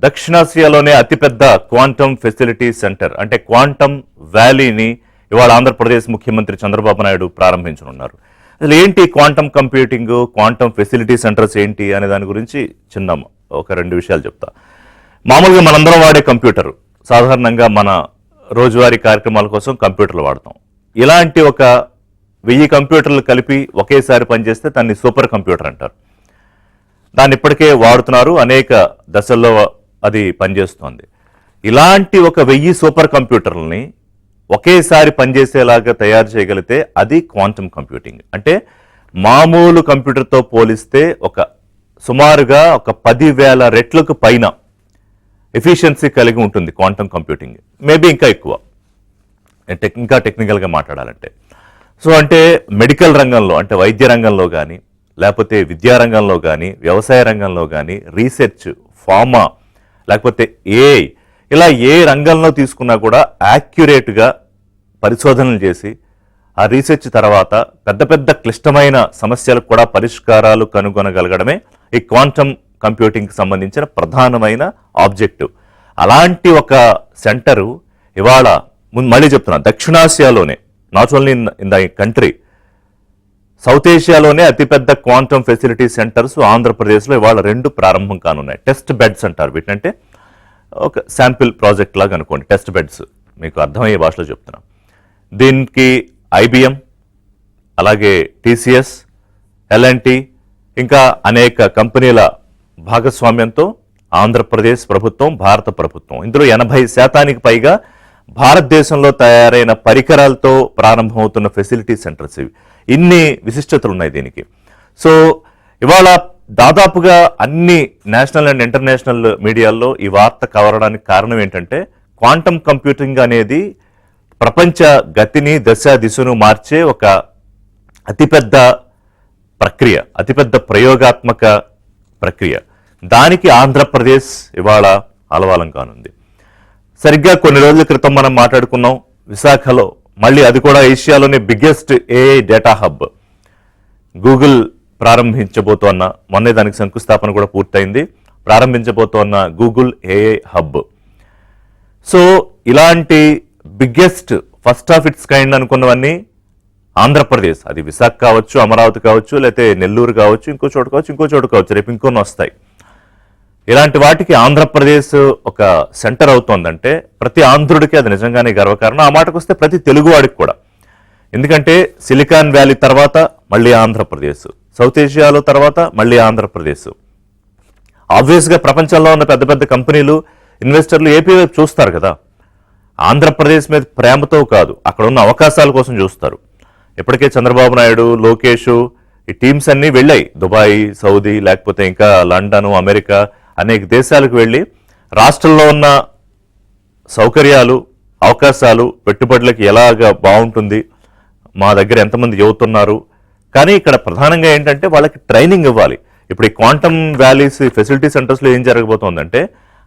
దక్షిణాసియాలోనే అతిపెద్ద quantum facility centre అంటే quantum వ్యాలీని ఇవాళ ఆంధ్రప్రదేశ్ ముఖ్యమంత్రి చంద్రబాబు నాయుడు ప్రారంభించనున్నారు. అసలు ఏంటి quantum computing, quantum facility centres ఏంటి అనే దాని గురించి ఒక రెండు విషయాలు చెప్తా. మామూలుగా మనందరం వాడే కంప్యూటర్, సాధారణంగా మన రోజువారీ కార్యక్రమాల కోసం కంప్యూటర్లు వాడతాం. ఇలాంటి 1000 కంప్యూటర్లు కలిపి ఒకేసారి పనిచేస్తే దాన్ని సూపర్ కంప్యూటర్ అంటారు. దాన్ని ఇప్పటికే వాడుతున్నారు, అనేక దశల్లో అది పనిచేస్తోంది. ఇలాంటి 1000 సూపర్ కంప్యూటర్లని ఒకేసారి పనిచేసేలాగా తయారు చేయగలిగితే అది క్వాంటమ్ కంప్యూటింగ్. అంటే మామూలు కంప్యూటర్తో పోలిస్తే సుమారుగా 10,000 రెట్లకు పైన ఎఫిషియన్సీ కలిగి ఉంటుంది క్వాంటమ్ కంప్యూటింగ్. మేబీ ఇంకా ఎక్కువ, ఇంకా టెక్నికల్గా మాట్లాడాలంటే. సో అంటే మెడికల్ రంగంలో, అంటే వైద్య రంగంలో కానీ, లేకపోతే విద్యారంగంలో కానీ, వ్యవసాయ రంగంలో కానీ, రీసెర్చ్, ఫార్మా, లేకపోతే ఏఐ, ఇలా ఏ రంగంలో తీసుకున్నా కూడా యాక్యురేట్గా పరిశోధనలు చేసి ఆ రీసెర్చ్ తర్వాత పెద్ద పెద్ద క్లిష్టమైన సమస్యలకు కూడా పరిష్కారాలు కనుగొనగలగడమే ఈ క్వాంటమ్ కంప్యూటింగ్కి సంబంధించిన ప్రధానమైన ఆబ్జెక్టివ్. అలాంటి ఒక సెంటరు ఇవాళ మళ్ళీ చెప్తున్నా, దక్షిణాసియాలోనే, not only in the country, south ఏషియాలోనే అతిపెద్ద క్వాంటమ్ ఫెసిలిటీ సెంటర్స్ ఆంధ్రప్రదేశ్లో ఇవాళ 2 ప్రారంభం కానున్నాయి. టెస్ట్ బెడ్స్ అంటారు వీటినంటే, ఒక శాంపిల్ ప్రాజెక్ట్ లాగా అనుకోండి. టెస్ట్ బెడ్స్ మీకు అర్థమయ్యే భాషలో చెప్తున్నాం. దీనికి IBM, అలాగే TCS, L&T, ఇంకా అనేక కంపెనీల భాగస్వామ్యంతో ఆంధ్రప్రదేశ్ ప్రభుత్వం, భారత ప్రభుత్వం, ఇందులో 80% పైగా భారతదేశంలో తయారైన పరికరాలతో ప్రారంభమవుతున్న ఫెసిలిటీ సెంటర్స్ ఇవి. ఇన్ని విశిష్టతలు ఉన్నాయి దీనికి. సో ఇవాళ దాదాపుగా అన్ని నేషనల్ అండ్ ఇంటర్నేషనల్ మీడియాల్లో ఈ వార్త కవరడానికి కారణం ఏంటంటే, క్వాంటమ్ కంప్యూటింగ్ అనేది ప్రపంచ గతిని, దిశను మార్చే ఒక అతిపెద్ద ప్రక్రియ, అతిపెద్ద ప్రయోగాత్మక ప్రక్రియ. దానికి ఆంధ్రప్రదేశ్ ఇవాళ అలవాలం కానుంది. సరిగ్గా కొన్ని రోజుల క్రితం మనం మాట్లాడుకున్నాం విశాఖలో, మళ్ళీ అది కూడా ఏషియాలోనే biggest AI data hub Google ప్రారంభించబోతోన్న, మొన్నే దానికి శంకుస్థాపన కూడా పూర్తయింది, ప్రారంభించబోతోన్న గూగుల్ AI హబ్. సో ఇలాంటి biggest, first of its kind అనుకున్నవన్నీ ఆంధ్రప్రదేశ్, అది విశాఖ కావచ్చు, అమరావతి కావచ్చు, లేకపోతే నెల్లూరు కావచ్చు, ఇంకో చోటు కావచ్చు, రేపు ఇంకొన్ని వస్తాయి. ఇలాంటి వాటికి ఆంధ్రప్రదేశ్ ఒక సెంటర్ అవుతోందంటే ప్రతి ఆంధ్రుడికి అది నిజంగానే గర్వకారణం. ఆ మాటకు వస్తే ప్రతి తెలుగువాడికి కూడా. ఎందుకంటే సిలికాన్ వ్యాలీ తర్వాత మళ్ళీ ఆంధ్రప్రదేశ్, సౌత్ ఏషియాలో తర్వాత మళ్ళీ ఆంధ్రప్రదేశ్. ఆబ్వియస్గా ప్రపంచంలో ఉన్న పెద్ద పెద్ద కంపెనీలు, ఇన్వెస్టర్లు ఏపీ వైపు చూస్తారు కదా. ఆంధ్రప్రదేశ్ మీద ప్రేమతో కాదు, అక్కడ ఉన్న అవకాశాల కోసం చూస్తారు. ఇప్పటికే చంద్రబాబు నాయుడు, లోకేష్, ఈ టీమ్స్ అన్నీ వెళ్ళాయి దుబాయ్, సౌదీ, లేకపోతే ఇంకా లండన్, అమెరికా, అనేక దేశాలకు వెళ్ళి రాష్ట్రంలో ఉన్న సౌకర్యాలు, అవకాశాలు, పెట్టుబడులకు ఎలాగా బాగుంటుంది, మా దగ్గర ఎంతమంది యువతున్నారు. కానీ ఇక్కడ ప్రధానంగా ఏంటంటే వాళ్ళకి ట్రైనింగ్ ఇవ్వాలి. ఇప్పుడు ఈ క్వాంటమ్ వ్యాలీస్, ఫెసిలిటీ సెంటర్స్లో ఏం జరగబోతోందంటే,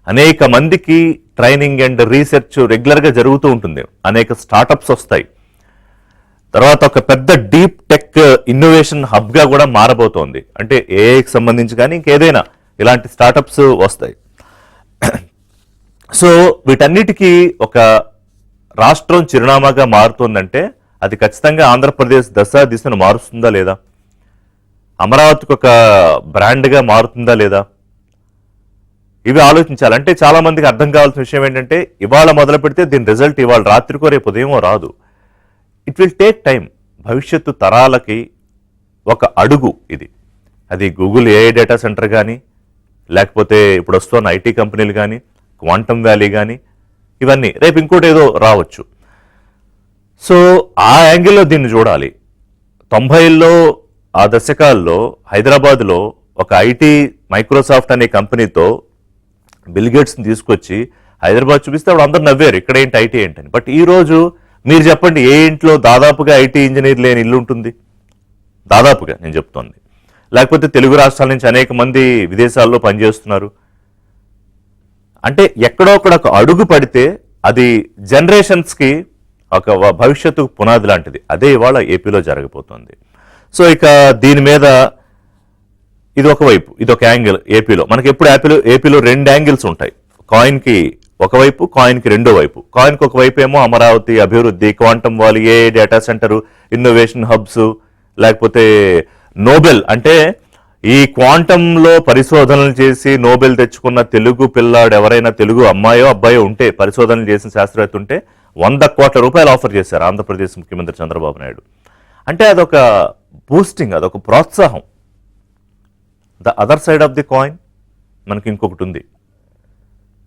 అనేక మందికి ట్రైనింగ్ అండ్ రీసెర్చ్ రెగ్యులర్గా జరుగుతూ ఉంటుంది. అనేక స్టార్టప్స్ వస్తాయి. తర్వాత ఒక పెద్ద డీప్ టెక్ ఇన్నోవేషన్ హబ్గా కూడా మారబోతోంది. అంటే ఏఐకి సంబంధించి కానీ ఇంకేదైనా ఇలాంటి స్టార్టప్స్ వస్తాయి. సో వీటన్నిటికీ ఒక రాష్ట్రం చిరునామాగా మారుతుందంటే అది ఖచ్చితంగా ఆంధ్రప్రదేశ్ దిశను మారుస్తుందా లేదా, అమరావతికి ఒక బ్రాండ్గా మారుతుందా లేదా, ఇవి ఆలోచించాలి. అంటే చాలా మందికి అర్థం కావాల్సిన విషయం ఏంటంటే, ఇవాళ మొదలు పెడితే దీని రిజల్ట్ ఇవాళ రాత్రికో రేపు ఉదయమో రాదు. It will take time. భవిష్యత్తు తరాలకి ఒక అడుగు ఇది. అది గూగుల్ AI డేటా సెంటర్ కానీ, లేకపోతే ఇప్పుడు వస్తున్న IT కంపెనీలు కానీ, క్వాంటమ్ వ్యాలీ కానీ, ఇవన్నీ రేపు ఇంకోటి ఏదో రావచ్చు. సో ఆ యాంగిల్లో దీన్ని చూడాలి. 90ల్లో, ఆ దశకాల్లో హైదరాబాద్లో ఒక IT, మైక్రోసాఫ్ట్ అనే కంపెనీతో బిల్ గేట్స్ని తీసుకొచ్చి హైదరాబాద్ చూపిస్తే అప్పుడు అందరు నవ్వారు, ఇక్కడ ఏంటి IT ఏంటని. బట్ ఈరోజు మీరు చెప్పండి, ఏ ఇంట్లో దాదాపుగా IT ఇంజనీర్ లేని ఇల్లు ఉంటుంది? దాదాపుగా నేను చెప్తోంది. లేకపోతే తెలుగు రాష్ట్రాల నుంచి అనేక మంది విదేశాల్లో పనిచేస్తున్నారు. అంటే ఎక్కడో ఒక అడుగు పడితే అది జనరేషన్స్కి ఒక భవిష్యత్తు పునాది లాంటిది. అదే ఇవాళ ఏపీలో జరగబోతోంది. సో ఇక దీని మీద ఇది ఒక వైపు, ఇది ఒక యాంగిల్. ఏపీలో మనకి ఎప్పుడు ఏపీలో 2 యాంగిల్స్ ఉంటాయి. కాయిన్కి ఒకవైపు, కాయిన్కి రెండో వైపు. కాయిన్కి ఒకవైపు ఏమో అమరావతి అభివృద్ధి, క్వాంటమ్ వాల్, ఏ డేటా సెంటర్, ఇన్నోవేషన్ హబ్స్, లేకపోతే నోబెల్. అంటే ఈ క్వాంటంలో పరిశోధనలు చేసి నోబెల్ తెచ్చుకున్న తెలుగు పిల్లాడు ఎవరైనా, తెలుగు అమ్మాయో అబ్బాయో ఉంటే, పరిశోధనలు చేసిన శాస్త్రవేత్త ఉంటే 100 కోట్ల రూపాయలు ఆఫర్ చేశారు ఆంధ్రప్రదేశ్ ముఖ్యమంత్రి చంద్రబాబు నాయుడు. అంటే అదొక బూస్టింగ్, అదొక ప్రోత్సాహం. The other side of the coin మనకి ఇంకొకటి ఉంది,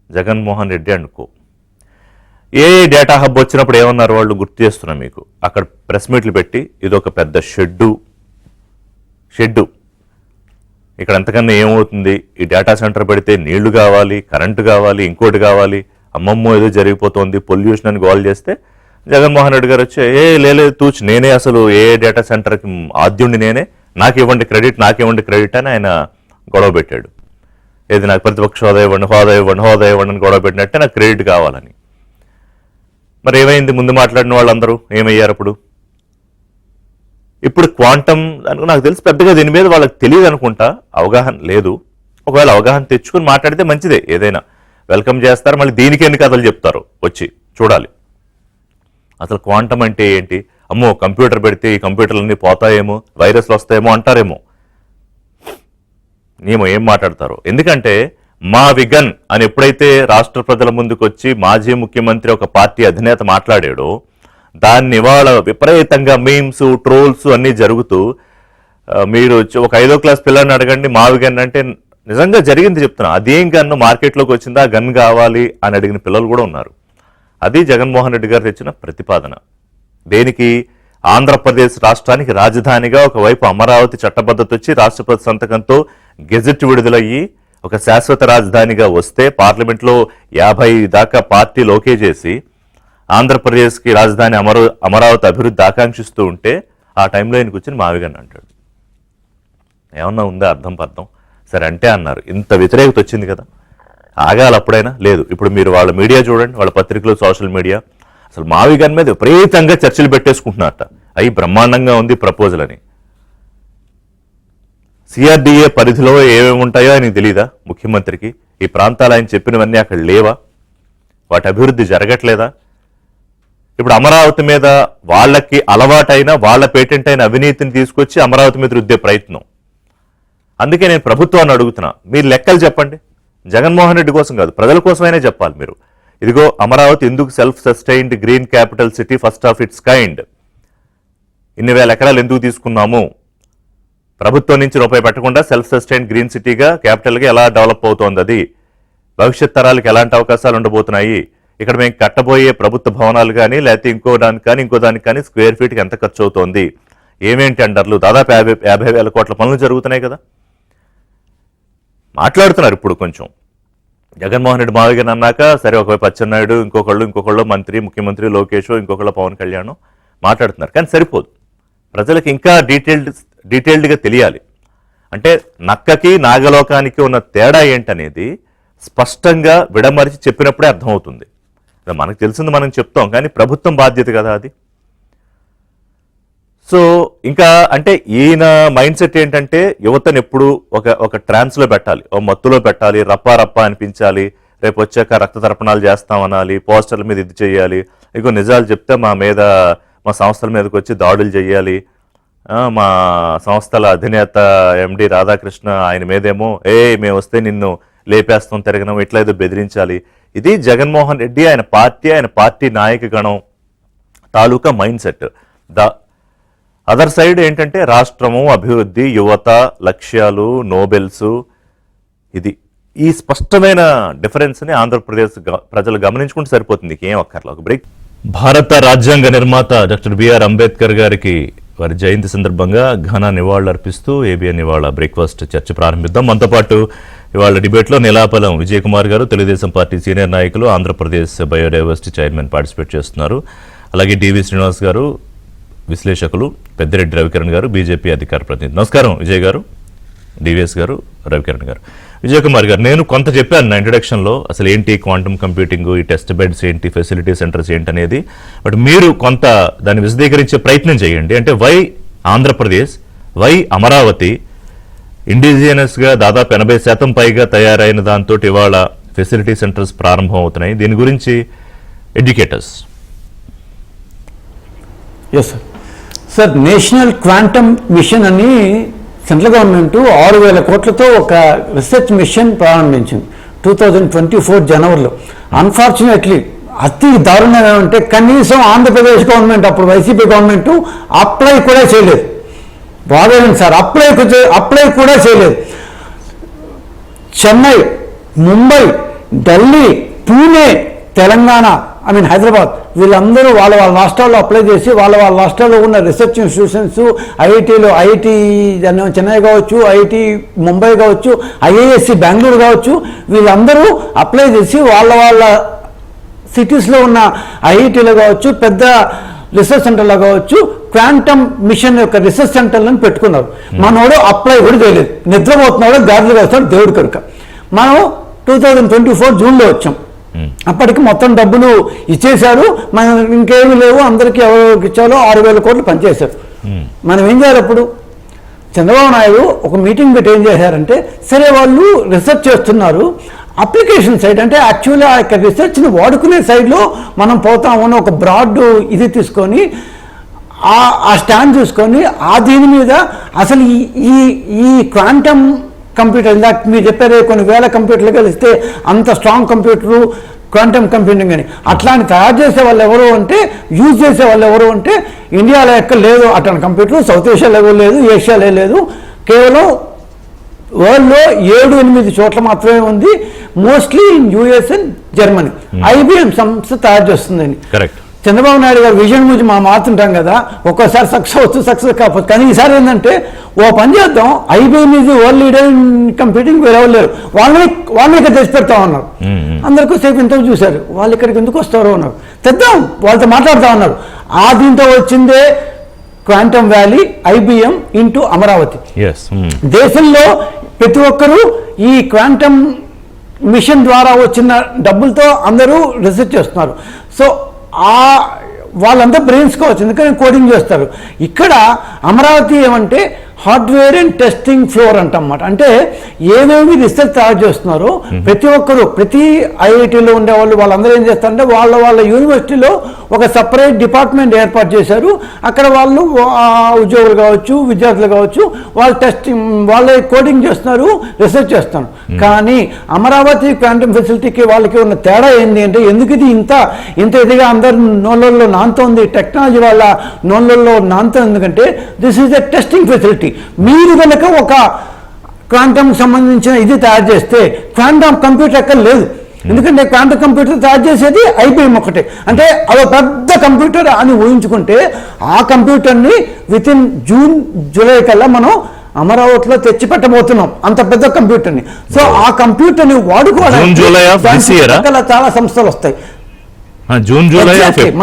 Jaganmohan Reddy and co. A data hub వచ్చినప్పుడు ఏమన్నారు వాళ్ళు, గుర్తు చేస్తున్నాం మీకు. అక్కడ ప్రెస్ మీట్లు పెట్టి ఇదొక పెద్ద షెడ్డు, ఇక్కడ ఎంతకన్నా ఏమవుతుంది, ఈ డేటా సెంటర్ పెడితే నీళ్లు కావాలి, కరెంటు కావాలి, ఇంకోటి కావాలి, అమ్మమ్మో ఏదో జరిగిపోతుంది, పొల్యూషన్ అని గోల్ చేస్తే జగన్మోహన్ రెడ్డి గారు వచ్చి లేదు తూచి నేనే అసలు ఏ డేటా సెంటర్కి ఆద్యుండి నేనే, నాకు ఇవ్వండి క్రెడిట్ అని ఆయన గొడవ పెట్టాడు. ఏది నాకు ప్రతిపక్ష హోదా ఇవ్వండి అని గొడవ పెట్టినట్టే నాకు క్రెడిట్ కావాలని. మరి ఏమైంది, ముందు మాట్లాడిన వాళ్ళందరూ ఏమయ్యారు అప్పుడు? ఇప్పుడు క్వాంటమ్ నాకు తెలిసి పెద్దగా దీని మీద వాళ్ళకి తెలియదు అనుకుంటా, అవగాహన లేదు. ఒకవేళ అవగాహన తెచ్చుకుని మాట్లాడితే మంచిదే, ఏదైనా వెల్కమ్ చేస్తారు. మళ్ళీ దీనికి ఎన్ని కథలు చెప్తారు వచ్చి చూడాలి. అసలు క్వాంటమ్ అంటే ఏంటి, అమ్మో కంప్యూటర్ పెడితే ఈ కంప్యూటర్లన్నీ పోతాయేమో, వైరస్లు వస్తాయేమో అంటారేమో, ఏం మాట్లాడతారు. ఎందుకంటే మా విగన్ అని ఎప్పుడైతే రాష్ట్ర ప్రజల ముందుకు వచ్చి మాజీ ముఖ్యమంత్రి ఒక పార్టీ అధినేత మాట్లాడాడో, దాన్ని ఇవాళ విపరీతంగా మీమ్స్, ట్రోల్స్ అన్నీ జరుగుతూ, మీరు ఒక 5వ క్లాస్ పిల్లని అడగండి మావి గన్ అంటే నిజంగా జరిగింది చెప్తున్నా, అదేం గన్ను మార్కెట్లోకి వచ్చిందా, గన్ కావాలి అని అడిగిన పిల్లలు కూడా ఉన్నారు. అది జగన్మోహన్ రెడ్డి గారు తెచ్చిన ప్రతిపాదన. దేనికి, ఆంధ్రప్రదేశ్ రాష్ట్రానికి రాజధానిగా ఒకవైపు అమరావతి చట్టబద్ధత వచ్చి రాష్ట్రపతి సంతకంతో గెజెట్ విడుదలయ్యి ఒక శాశ్వత రాజధానిగా వస్తే, పార్లమెంట్లో 50 దాకా పార్టీలు ఓకే చేసి ఆంధ్రప్రదేశ్కి రాజధాని అమరావతి అభివృద్ధి ఆకాంక్షిస్తూ ఉంటే, ఆ టైంలో ఈయనకు వచ్చిన మావిగన్ అంటాడు. ఏమన్నా ఉందా అర్థం పర్థం? సరే అంటే అన్నారు, ఇంత వ్యతిరేకత వచ్చింది కదా, ఆగాలి అప్పుడైనా. లేదు, ఇప్పుడు మీరు వాళ్ళ మీడియా చూడండి, వాళ్ళ పత్రికలు, సోషల్ మీడియా, అసలు మావిగన్ మీద విపరీతంగా చర్చలు పెట్టేసుకుంటున్నారట. అవి బ్రహ్మాండంగా ఉంది ప్రపోజల్ అని. సిఆర్డీఏ పరిధిలో ఏమేమి ఉంటాయో ఆయనకు తెలీదా ముఖ్యమంత్రికి? ఈ ప్రాంతాలు ఆయన చెప్పినవన్నీ అక్కడ లేవా? వాటి అభివృద్ధి జరగట్లేదా? ఇప్పుడు అమరావతి మీద వాళ్ళకి అలవాటైన, వాళ్ళ పేటెంట్ అయిన అవినీతిని తీసుకొచ్చి అమరావతి మీద రుద్దే ప్రయత్నం. అందుకే నేను ప్రభుత్వాన్ని అడుగుతున్నా, మీరు లెక్కలు చెప్పండి. జగన్మోహన్ రెడ్డి కోసం కాదు, ప్రజల కోసమైనా చెప్పాలి మీరు. ఇదిగో అమరావతి ఎందుకు self sustained green capital city, first of its kind, ఇన్ని వేల ఎకరాలు ఎందుకు తీసుకున్నాము, ప్రభుత్వం నుంచి రూపాయి పెట్టకుండా సెల్ఫ్ సస్టైన్డ్ గ్రీన్ సిటీగా, క్యాపిటల్గా ఎలా డెవలప్ అవుతోంది, అది భవిష్యత్ తరాలకు ఎలాంటి అవకాశాలు ఉండబోతున్నాయి, ఇక్కడ మేము కట్టబోయే ప్రభుత్వ భవనాలు కానీ, లేకపోతే ఇంకో దానికి కానీ స్క్వేర్ ఫీట్కి ఎంత ఖర్చు అవుతోంది, ఏమేంటి టెండర్లు, దాదాపు 50,000 కోట్ల పనులు జరుగుతున్నాయి కదా. మాట్లాడుతున్నారు ఇప్పుడు కొంచెం. జగన్మోహన్ రెడ్డి మావిగన్ అన్నాక సరే, ఒకవైపు అచ్చెన్నాయుడు, ఇంకొకళ్ళు మంత్రి, ముఖ్యమంత్రి లోకేష్, ఇంకొకళ్ళు పవన్ కళ్యాణ్ మాట్లాడుతున్నారు. కానీ సరిపోదు, ప్రజలకు ఇంకా డీటెయిల్డ్గా తెలియాలి. అంటే నక్కకి నాగలోకానికి ఉన్న తేడా ఏంటనేది స్పష్టంగా విడమరిచి చెప్పినప్పుడే అర్థమవుతుంది. మనకు తెలిసింది మనం చెప్తాం, కానీ ప్రభుత్వం బాధ్యత కదా అది. సో ఇంకా అంటే ఈయన మైండ్ సెట్ ఏంటంటే, యువతను ఎప్పుడు ఒక ట్రాన్స్లో పెట్టాలి, ఓ మత్తులో పెట్టాలి, రప్పా అనిపించాలి, రేపు వచ్చాక రక్త తర్పణాలు చేస్తామనాలి, పోస్టర్ల మీద ఇది చేయాలి, ఇంకో నిజాలు చెప్తే మా సంస్థల మీదకి వచ్చి దాడులు చేయాలి, మా సంస్థల అధినేత ఎండి రాధాకృష్ణ ఆయన మీదేమో మేము వస్తే నిన్ను లేపేస్తాం తిరగడం, ఇట్లా ఏదో బెదిరించాలి. ఇది జగన్మోహన్ రెడ్డి, ఆయన పార్టీ నాయక గణం తాలూకా మైండ్ సెట్. అదర్ సైడ్ ఏంటంటే రాష్ట్రము, అభివృద్ధి, యువత, లక్ష్యాలు, నోబెల్స్, ఇది ఈ స్పష్టమైన డిఫరెన్స్ని ఆంధ్రప్రదేశ్ ప్రజలు గమనించుకుంటే సరిపోతుంది, ఏం అక్కర్లా. ఒక బ్రేక్. భారత రాజ్యాంగ నిర్మాత డాక్టర్ బిఆర్ అంబేద్కర్ గారికి వారి జయంతి సందర్భంగా ఘన నివాళులు అర్పిస్తూ ఏబిఎన్ ఇవాళ బ్రేక్ఫాస్ట్ చర్చ ప్రారంభిద్దాం. మనతో పాటు ఇవాళ డిబేట్లో నిలాపలం విజయ్ కుమార్ గారు, తెలుగుదేశం పార్టీ సీనియర్ నాయకులు, ఆంధ్రప్రదేశ్ బయోడైవర్సిటీ చైర్మన్ పార్టిసిపేట్ చేస్తున్నారు. అలాగే డివి శ్రీనివాస్ గారు, విశ్లేషకులు, పెద్దిరెడ్డి రవికిరణ్ గారు, బీజేపీ అధికార ప్రతినిధి. నమస్కారం విజయ్ గారు, డివిఎస్ గారు, రవికిరణ్ గారు. విజయ్ కుమార్ గారు, నేను కొంత చెప్పాను నా ఇంట్రడక్షన్లో అసలు ఏంటి క్వాంటమ్ కంప్యూటింగ్, ఈ టెస్ట్ బెడ్స్ ఏంటి, ఫెసిలిటీ సెంటర్స్ ఏంటి అనేది. బట్ మీరు కొంత దాన్ని విశదీకరించే ప్రయత్నం చేయండి. అంటే వై ఆంధ్రప్రదేశ్, వై అమరావతి, ఇండిజినస్గా దాదాపు 80% పైగా తయారైన దాంతో ఇవాళ ఫెసిలిటీ సెంటర్స్ ప్రారంభం అవుతున్నాయి. దీని గురించి educators. Yes sir. Sir, national quantum mission అని సెంట్రల్ గవర్నమెంట్ 6,000 కోట్లతో ఒక రీసెర్చ్ మిషన్ ప్రారంభించింది 2024 జనవరిలో. అన్ఫార్చునేట్లీ అతి దారుణం ఏమంటే కనీసం ఆంధ్రప్రదేశ్ గవర్నమెంట్, అప్పుడు వైసీపీ గవర్నమెంట్ అప్లై కూడా చేయలేదు. బాగోలేదు సార్, అప్లై కూడా చేయలేదు. చెన్నై, ముంబై, ఢిల్లీ, పూణే, తెలంగాణ, హైదరాబాద్, వీళ్ళందరూ వాళ్ళ రాష్ట్రాల్లో అప్లై చేసి వాళ్ళ రాష్ట్రాల్లో ఉన్న రీసెర్చ్ ఇన్స్టిట్యూషన్స్, ఐఐటీలు, ఐఐటి చెన్నై కావచ్చు, ఐఐటి ముంబై కావచ్చు, ఐఐఎస్సి బెంగళూరు కావచ్చు, వీళ్ళందరూ అప్లై చేసి వాళ్ళ సిటీస్లో ఉన్న ఐఐటీలో కావచ్చు, పెద్ద రీసెర్చ్ సెంటర్లో కావచ్చు, క్వాంటమ్ మిషన్ యొక్క రీసెర్చ్ సెంటర్లను పెట్టుకున్నారు. మనోడు అప్లై కూడా చేయలేదు, నిద్రపోతున్నాడు, గాడిలో వేస్తాడు దేవుడి కనుక. మనం 2024 జూన్లో వచ్చాం. అప్పటికి మొత్తం డబ్బులు ఇచ్చేశారు, మనం ఇంకేమీ లేవు, అందరికీ ఎవరికి ఇచ్చాలో 6,000 కోట్లు పనిచేశారు. మనం ఏం చేయాలి? అప్పుడు చంద్రబాబు నాయుడు ఒక మీటింగ్ పెట్టి ఏం చేశారంటే, సరే వాళ్ళు రీసెర్చ్ చేస్తున్నారు, అప్లికేషన్ సైడ్ అంటే యాక్చువల్లీ ఆ యొక్క రీసెర్చ్ని వాడుకునే సైడ్లో మనం పోతాము అని ఒక బ్రాడ్ ఇది తీసుకొని ఆ స్టాండ్ తీసుకొని దీని మీద అసలు ఈ క్వాంటమ్ కంప్యూటర్, ఇందాక మీరు చెప్పారు కొన్ని వేల కంప్యూటర్లు కలిస్తే అంత స్ట్రాంగ్ కంప్యూటరు క్వాంటమ్ కంప్యూటింగ్ అని, అట్లాంటి తయారు చేసే వాళ్ళు ఎవరు అంటే, యూజ్ చేసే వాళ్ళు ఎవరు అంటే ఇండియాలో ఎక్కడ లేదు అట్లాంటి కంప్యూటర్, సౌత్ ఏషియాలో లేదు, ఏషియాలో లేదు, కేవలం వరల్డ్లో 7-8 చోట్ల మాత్రమే ఉంది, mostly in US and Germany. IBM సంస్థ తయారు చేస్తుందని. కరెక్ట్. చంద్రబాబు నాయుడు గారు విజన్ గురించి మనం మాట్లాడుతుంటాం కదా, ఒక్కోసారి సక్సెస్ అవచ్చు, సక్సెస్ కాకపోతే, కానీ ఈసారి ఏంటంటే ఓ పని చేద్దాం, ఐబిఎం ఇది వరల్డ్ లీడర్ ఇన్ కంప్యూటింగ్, వేరేవాళ్ళు వాళ్ళని ఇక్కడ తెచ్చి పెడతా ఉన్నారు. అందరికీ సేపు ఇంత చూశారు, వాళ్ళు ఇక్కడికి ఎందుకు వస్తారో ఉన్నారు, తెద్దాం వాళ్ళతో మాట్లాడుతూ ఉన్నారు. దీంతో వచ్చిందే quantum valley, IBM into Amaravati. దేశంలో ప్రతి ఒక్కరూ ఈ క్వాంటమ్ మిషన్ ద్వారా వచ్చిన డబ్బులతో అందరూ రీసెర్చ్ చేస్తున్నారు. సో వాళ్ళంతా బ్రెయిన్స్ కావచ్చు, ఎందుకంటే కోడింగ్ చేస్తారు. ఇక్కడ అమరావతి ఏమంటే హార్డ్వేర్ అండ్ టెస్టింగ్ ఫ్లోర్ అంటన్నమాట. అంటే ఏమేమి రీసెర్చ్ తయారు చేస్తున్నారో ప్రతి ఒక్కరు, ప్రతి ఐఐటీలో ఉండేవాళ్ళు వాళ్ళందరూ ఏం చేస్తారంటే వాళ్ళ యూనివర్సిటీలో ఒక సపరేట్ డిపార్ట్మెంట్ ఏర్పాటు చేశారు. అక్కడ వాళ్ళు ఉద్యోగులు కావచ్చు, విద్యార్థులు కావచ్చు, వాళ్ళు టెస్టింగ్, వాళ్ళే కోడింగ్ చేస్తున్నారు, రీసెర్చ్ చేస్తున్నారు. కానీ అమరావతి క్వాంటమ్ ఫెసిలిటీకి వాళ్ళకి ఉన్న తేడా ఏంటి అంటే, ఎందుకు ఇది ఇంత ఇదిగా అందరు నోళ్ళల్లో నాంతోంది, టెక్నాలజీ వాళ్ళ నోళ్ళల్లో నాంతోంది, ఎందుకంటే this is a testing facility. మీరు కనుక ఒక క్వాంటమ్ సంబంధించిన ఇది తయారు చేస్తే క్వాంటమ్ కంప్యూటర్ ఎక్కడ లేదు, ఎందుకంటే క్వాంటమ్ కంప్యూటర్ తయారు చేసేది ఐబిఎం ఒకటే. అంటే అదో పెద్ద కంప్యూటర్ అని ఊహించుకుంటే ఆ కంప్యూటర్ని వితిన్ జూన్ జూలై కల్లా మనం అమరావతిలో తెచ్చి పెట్టబోతున్నాం, అంత పెద్ద కంప్యూటర్ని. సో ఆ కంప్యూటర్ని వాడుకోవడానికి చాలా సంస్థలు వస్తాయి.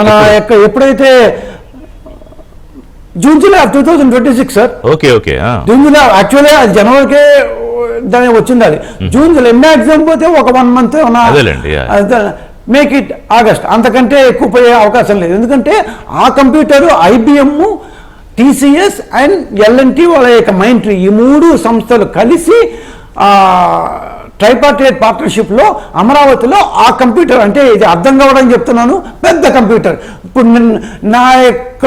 మన ఎప్పుడైతే June July 2026 sir. June July actually అది జనవరికే దాని వచ్చింది, అది జూన్ జూలై మ్యాక్సిమం పోతే ఒక 1 మంత్ మేక్ ఇట్ ఆగస్ట్, అంతకంటే ఎక్కువ పోయే అవకాశం లేదు. ఎందుకంటే ఆ computer IBM, TCS and L&T వాళ్ళ యొక్క మైంట్రీ, ఈ 3 సంస్థలు కలిసి ట్రైపార్టైట్ పార్ట్నర్షిప్లో అమరావతిలో ఆ కంప్యూటర్, అంటే ఇది అర్థం కావడానికి చెప్తున్నాను, పెద్ద కంప్యూటర్. ఇప్పుడు నా యొక్క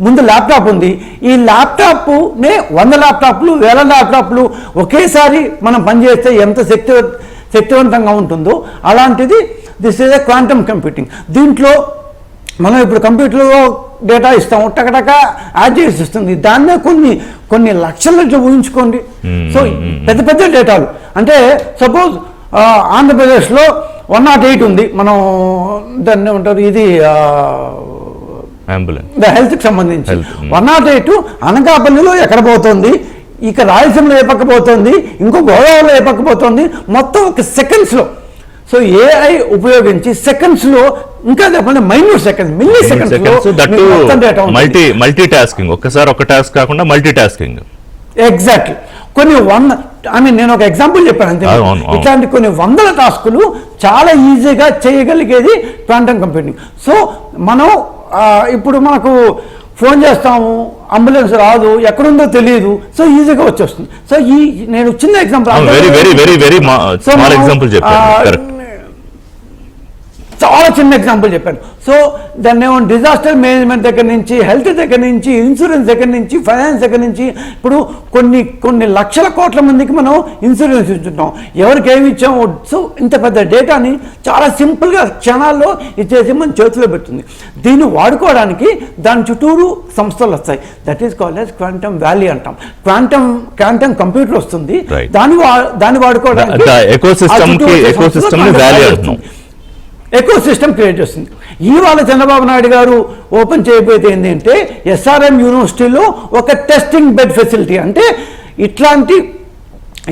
ముందు ల్యాప్టాప్ ఉంది, ఈ ల్యాప్టాప్నే 100 ల్యాప్టాప్లు, 1000 ల్యాప్టాప్లు ఒకేసారి మనం పనిచేస్తే ఎంత శక్తివంతంగా ఉంటుందో అలాంటిది this is a quantum computing. దీంట్లో మనం ఇప్పుడు కంప్యూటర్లో డేటా ఇస్తాం, టకటక యాడ్ చేసి ఇస్తుంది, దాన్నే కొన్ని లక్షల ఊహించుకోండి. సో పెద్ద డేటాలు, అంటే సపోజ్ ఆంధ్రప్రదేశ్లో 108 ఉంది, మనం దాన్ని ఉంటారు, ఇది హెల్త్కి సంబంధించి 108 అనకాపల్లిలో ఎక్కడ పోతుంది, ఇక రాయలసీమలో ఏ పక్క పోతుంది, ఇంకో గోదావరిలో ఏ పక్క పోతుంది, మొత్తం ఒక సెకండ్స్లో. సో ఏఐ ఉపయోగించి సెకండ్స్లో, ఇంకా చెప్పండి minute seconds, milli seconds, multi tasking, ఒక్కసారి ఒక టాస్క్ కాకుండా మల్టీ టాస్కింగ్. ఎగ్జాక్ట్లీ. నేను ఒక ఎగ్జాంపుల్ చెప్పాను అంతే. ఇట్లాంటి కొన్ని 100 టాస్కులు చాలా ఈజీగా చేయగలిగేది క్వాంటమ్ కంప్యూటింగ్. సో మనం ఇప్పుడు మనకు ఫోన్ చేస్తాము, అంబులెన్స్ రాదు, ఎక్కడుందో తెలియదు, సో ఈజీగా వచ్చేస్తుంది. సో నేను చిన్న example, very very very very small example చెప్పారు. చాలా చిన్న ఎగ్జాంపుల్ చెప్పాను. సో దాన్ని ఏమో డిజాస్టర్ మేనేజ్మెంట్ దగ్గర నుంచి, హెల్త్ దగ్గర నుంచి, ఇన్సూరెన్స్ దగ్గర నుంచి, ఫైనాన్స్ దగ్గర నుంచి, ఇప్పుడు కొన్ని లక్షల కోట్ల మందికి మనం ఇన్సూరెన్స్ ఇచ్చుంటాం. ఎవరికి ఏమి ఇచ్చాము? సో ఇంత పెద్ద డేటాని చాలా సింపుల్గా క్షణాల్లో ఇచ్చేసి మన చేతిలో పెడుతుంది. దీన్ని వాడుకోవడానికి దాని చుట్టూరు సంస్థలు వస్తాయి. That is called as quantum valley అంటాం. క్వాంటమ్ కంప్యూటర్ వస్తుంది, దాన్ని వాడుకోవడానికి ఎకో సిస్టమ్ క్రియేట్ చేస్తుంది. ఇవాళ చంద్రబాబు నాయుడు గారు ఓపెన్ చేయబోయేది ఏంటంటే ఎస్ఆర్ఎం యూనివర్సిటీలో ఒక టెస్టింగ్ బెడ్ ఫెసిలిటీ. అంటే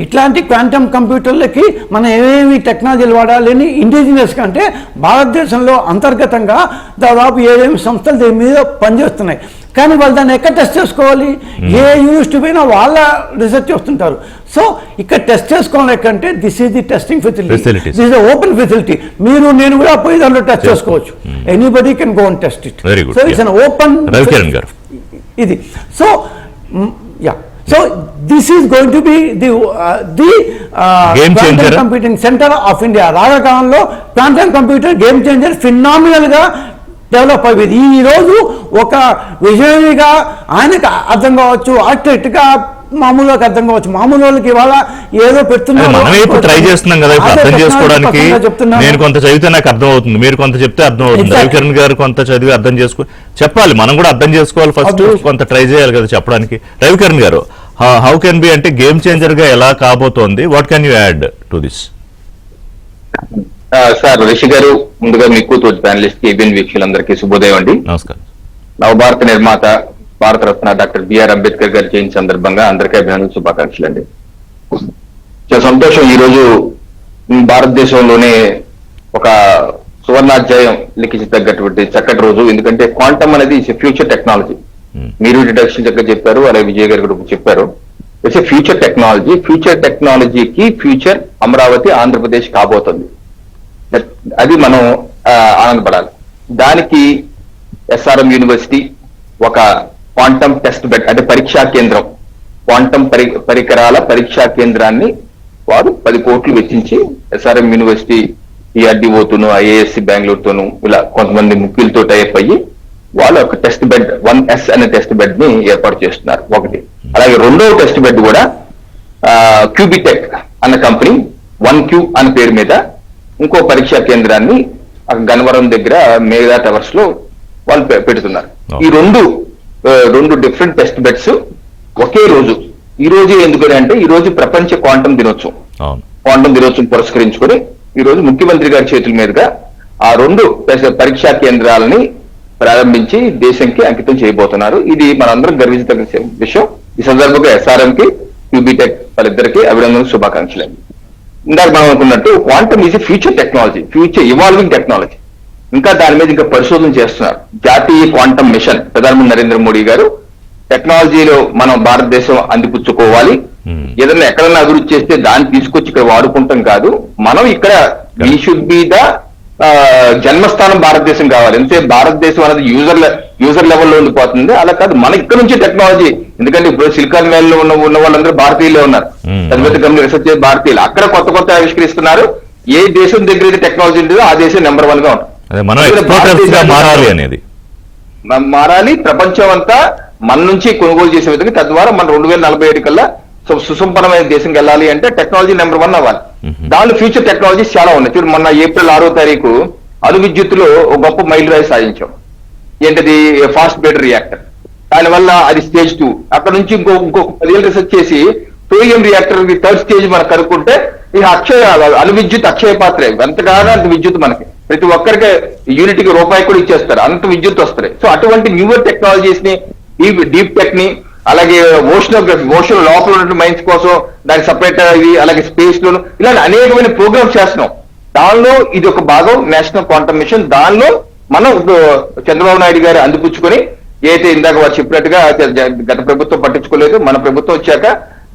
ఇట్లాంటి క్వాంటమ్ కంప్యూటర్లకి మనం ఏమేమి టెక్నాలజీలు వాడాలని ఇండిజినియస్గా, అంటే భారతదేశంలో అంతర్గతంగా దాదాపు 7 సంస్థలు దీని మీద పనిచేస్తున్నాయి. కానీ వాళ్ళు దాన్ని ఎక్కడ టెస్ట్ చేసుకోవాలి? ఏ యూనివర్సిటీ పోయినా వాళ్ళ రీసెర్చ్ చేస్తుంటారు. సో ఇక్కడ టెస్ట్ చేసుకోవాలంటే this is the testing facility, this is open facility. మీరు నేను కూడా పోయి దాంట్లో టెస్ట్ చేసుకోవచ్చు. Anybody can go and test it. So it's an open ఇది. So so this is going to be the quantum computing centre of India. రాగకాలంలో quantum computer game changer phenomenal గా develop అయ్యేది. ఈ రోజు ఒక విజనరీగా ఆయనకు అర్థం కావచ్చు, ఆర్కిటెక్ట్గా మామూలుగా అర్థం కావచ్చు. మామూలు వాళ్ళకి ఇవాళ ఏదో పెడుతున్నారు, మనమే ఇప్పుడు ట్రై చేస్తున్నాం కదా ఇప్పుడు అర్థం చేసుకోవడానికి. నేను కొంత చదివితే నాకు అర్థం అవుతుంది, మీరు కొంత చెప్తే అర్థం అవుతుంది, రవికిరణ్ గారు కొంత చదివి అర్థం చెప్పాలి, మనం కూడా అర్థం చేసుకోవాలి. ఫస్ట్ కొంత ట్రై చేయాలి కదా చెప్పడానికి. రవికిరణ్ గారు, హౌ కెన్ బి అంటే గేమ్ చేంజర్ గా ఎలా కాబోతోంది? What can you add to this? Sir Rishi గారు, ముందుగా మీకు తోటి ప్యానలిస్ట్ ఏబిఎన్ వీక్షకులందరికీ శుభోదయం అండి. నమస్కారం. నవభారత నిర్మాత భారతరత్న డాక్టర్ బిఆర్ అంబేద్కర్ గారి జయంతి సందర్భంగా అందరికీ అభినందన శుభాకాంక్షలు అండి. చాలా సంతోషం, ఈ రోజు భారతదేశంలోనే ఒక సువర్ణాధ్యాయం లిఖించదగ్గటువంటి చక్కటి రోజు. ఎందుకంటే క్వాంటమ్ అనేది ఇట్స్ ఫ్యూచర్ టెక్నాలజీ. మీరు ఇంట్రడక్షన్ దగ్గర చెప్పారు, అలాగే విజయ్ గారు కూడా చెప్పారు. It's future technology. ఫ్యూచర్ టెక్నాలజీకి ఫ్యూచర్ అమరావతి ఆంధ్రప్రదేశ్ కాబోతుంది. అది మనం ఆనందపడాలి. దానికి ఎస్ఆర్ఎం యూనివర్సిటీ ఒక క్వాంటమ్ టెస్ట్ బెడ్, అంటే పరీక్షా కేంద్రం, క్వాంటమ్ పరికరాల పరీక్షా కేంద్రాన్ని వారు 10 కోట్లు వెచ్చించి ఎస్ఆర్ఎం యూనివర్సిటీ, ఈఆర్డీఓతోను, ఐఏఎస్సి బెంగళూరుతోను ఇలా కొంతమంది ముఖ్యులతో టైప్ అయ్యి వాళ్ళు ఒక టెస్ట్ బెడ్ 1S అనే టెస్ట్ బెడ్ ని ఏర్పాటు చేస్తున్నారు ఒకటి. అలాగే రెండవ టెస్ట్ బెడ్ కూడా క్యూబిటెక్ అన్న కంపెనీ 1Q అనే పేరు మీద ఇంకో పరీక్షా కేంద్రాన్ని గన్నవరం దగ్గర మేఘా టవర్స్ లో వాళ్ళు పెడుతున్నారు. ఈ రెండు డిఫరెంట్ టెస్ట్ బెడ్స్ ఒకే రోజు. ఈ రోజు ఎందుకని అంటే ఈ రోజు ప్రపంచ క్వాంటమ్ దినోత్సవం. క్వాంటమ్ దినోత్సవం పురస్కరించుకొని ఈ రోజు ముఖ్యమంత్రి గారి చేతుల మీదుగా ఆ 2 పరీక్షా కేంద్రాలని ప్రారంభించి దేశంకి అంకితం చేయబోతున్నారు. ఇది మనందరం గర్వించదగ్గ విషయం. ఈ సందర్భంగా ఎస్ఆర్ఎం కి, క్యూబిటెక్ వాళ్ళిద్దరికీ అభినందనలు శుభాకాంక్షలు. ఇందాక మనం అనుకున్నట్టు quantum is future technology, future evolving technology. ఇంకా దాని మీద ఇంకా పరిశోధన చేస్తున్నారు. జాతీయ క్వాంటమ్ మిషన్ ప్రధానమంత్రి నరేంద్ర మోడీ గారు టెక్నాలజీలో మనం భారతదేశం అందిపుచ్చుకోవాలి. ఏదైనా ఎక్కడన్నా అభివృద్ధి చేస్తే దాన్ని తీసుకొచ్చి ఇక్కడ వాడుకుంటాం కాదు, మనం ఇక్కడ వీ షుడ్ బి ద జన్మస్థానం భారతదేశం కావాలి. అంటే భారతదేశం అనేది యూజర్ లెవెల్లో ఉండిపోతుంది. అలా కాదు, మన ఇక్కడ నుంచి టెక్నాలజీ. ఎందుకంటే ఇప్పుడు సిలికాన్ వ్యాలీ లో ఉన్న వాళ్ళందరూ భారతీయులే ఉన్నారు, పెద్ద పెద్ద కంపెనీ రీసెర్చ్ చేసే భారతీయులు. అక్కడ కొత్త ఆవిష్కరిస్తున్నారు. ఏ దేశం దగ్గర అయితే టెక్నాలజీ ఉంటుందో ఆ దేశం నెంబర్ 1 గా ఉంటుంది. మారాలి. ప్రపంచం అంతా మన నుంచి కొనుగోలు చేసే విధంగా, తద్వారా మన 2047 కల్లా సుసంపన్నమైన దేశంకి వెళ్ళాలి అంటే టెక్నాలజీ నెంబర్ 1 అవ్వాలి. దానిలో ఫ్యూచర్ టెక్నాలజీస్ చాలా ఉన్నాయి. చూడు, మొన్న ఏప్రిల్ 6వ తారీఖు అణు విద్యుత్తులో ఒక గొప్ప మైలురాయి సాధించాం. ఏంటది? Fast breeder reactor. దానివల్ల అది స్టేజ్ 2. అక్కడ నుంచి ఇంకొక 10 ఏళ్ళు రీసెర్చ్ చేసి టోరియం రియాక్టర్ 3rd స్టేజ్ మనకు కనుక్కుంటే ఈ అణు విద్యుత్ అక్షయ పాత్రే. ఎంతగానో అంత విద్యుత్ మనకి ప్రతి ఒక్కరికి యూనిట్కి రూపాయి కూడా ఇచ్చేస్తారు, అంత విద్యుత్ వస్తాయి. సో అటువంటి న్యూవర్ టెక్నాలజీస్ ని, ఈ డీప్ టెక్ ని, అలాగే ఓషన్ లోపల ఉన్న మైన్స్ కోసం దానికి సపరేట్ ఇది, అలాగే స్పేస్ లోను ఇలాంటి అనేకమైన ప్రోగ్రామ్స్ చేస్తున్నాం. దానిలో ఇది ఒక భాగం నేషనల్ క్వాంటమ్ మిషన్. దానిలో మనం చంద్రబాబు నాయుడు గారు అందిపుచ్చుకొని, ఏదైతే ఇందాక వారు చెప్పినట్టుగా గత ప్రభుత్వం పట్టించుకోలేదు, మన ప్రభుత్వం వచ్చాక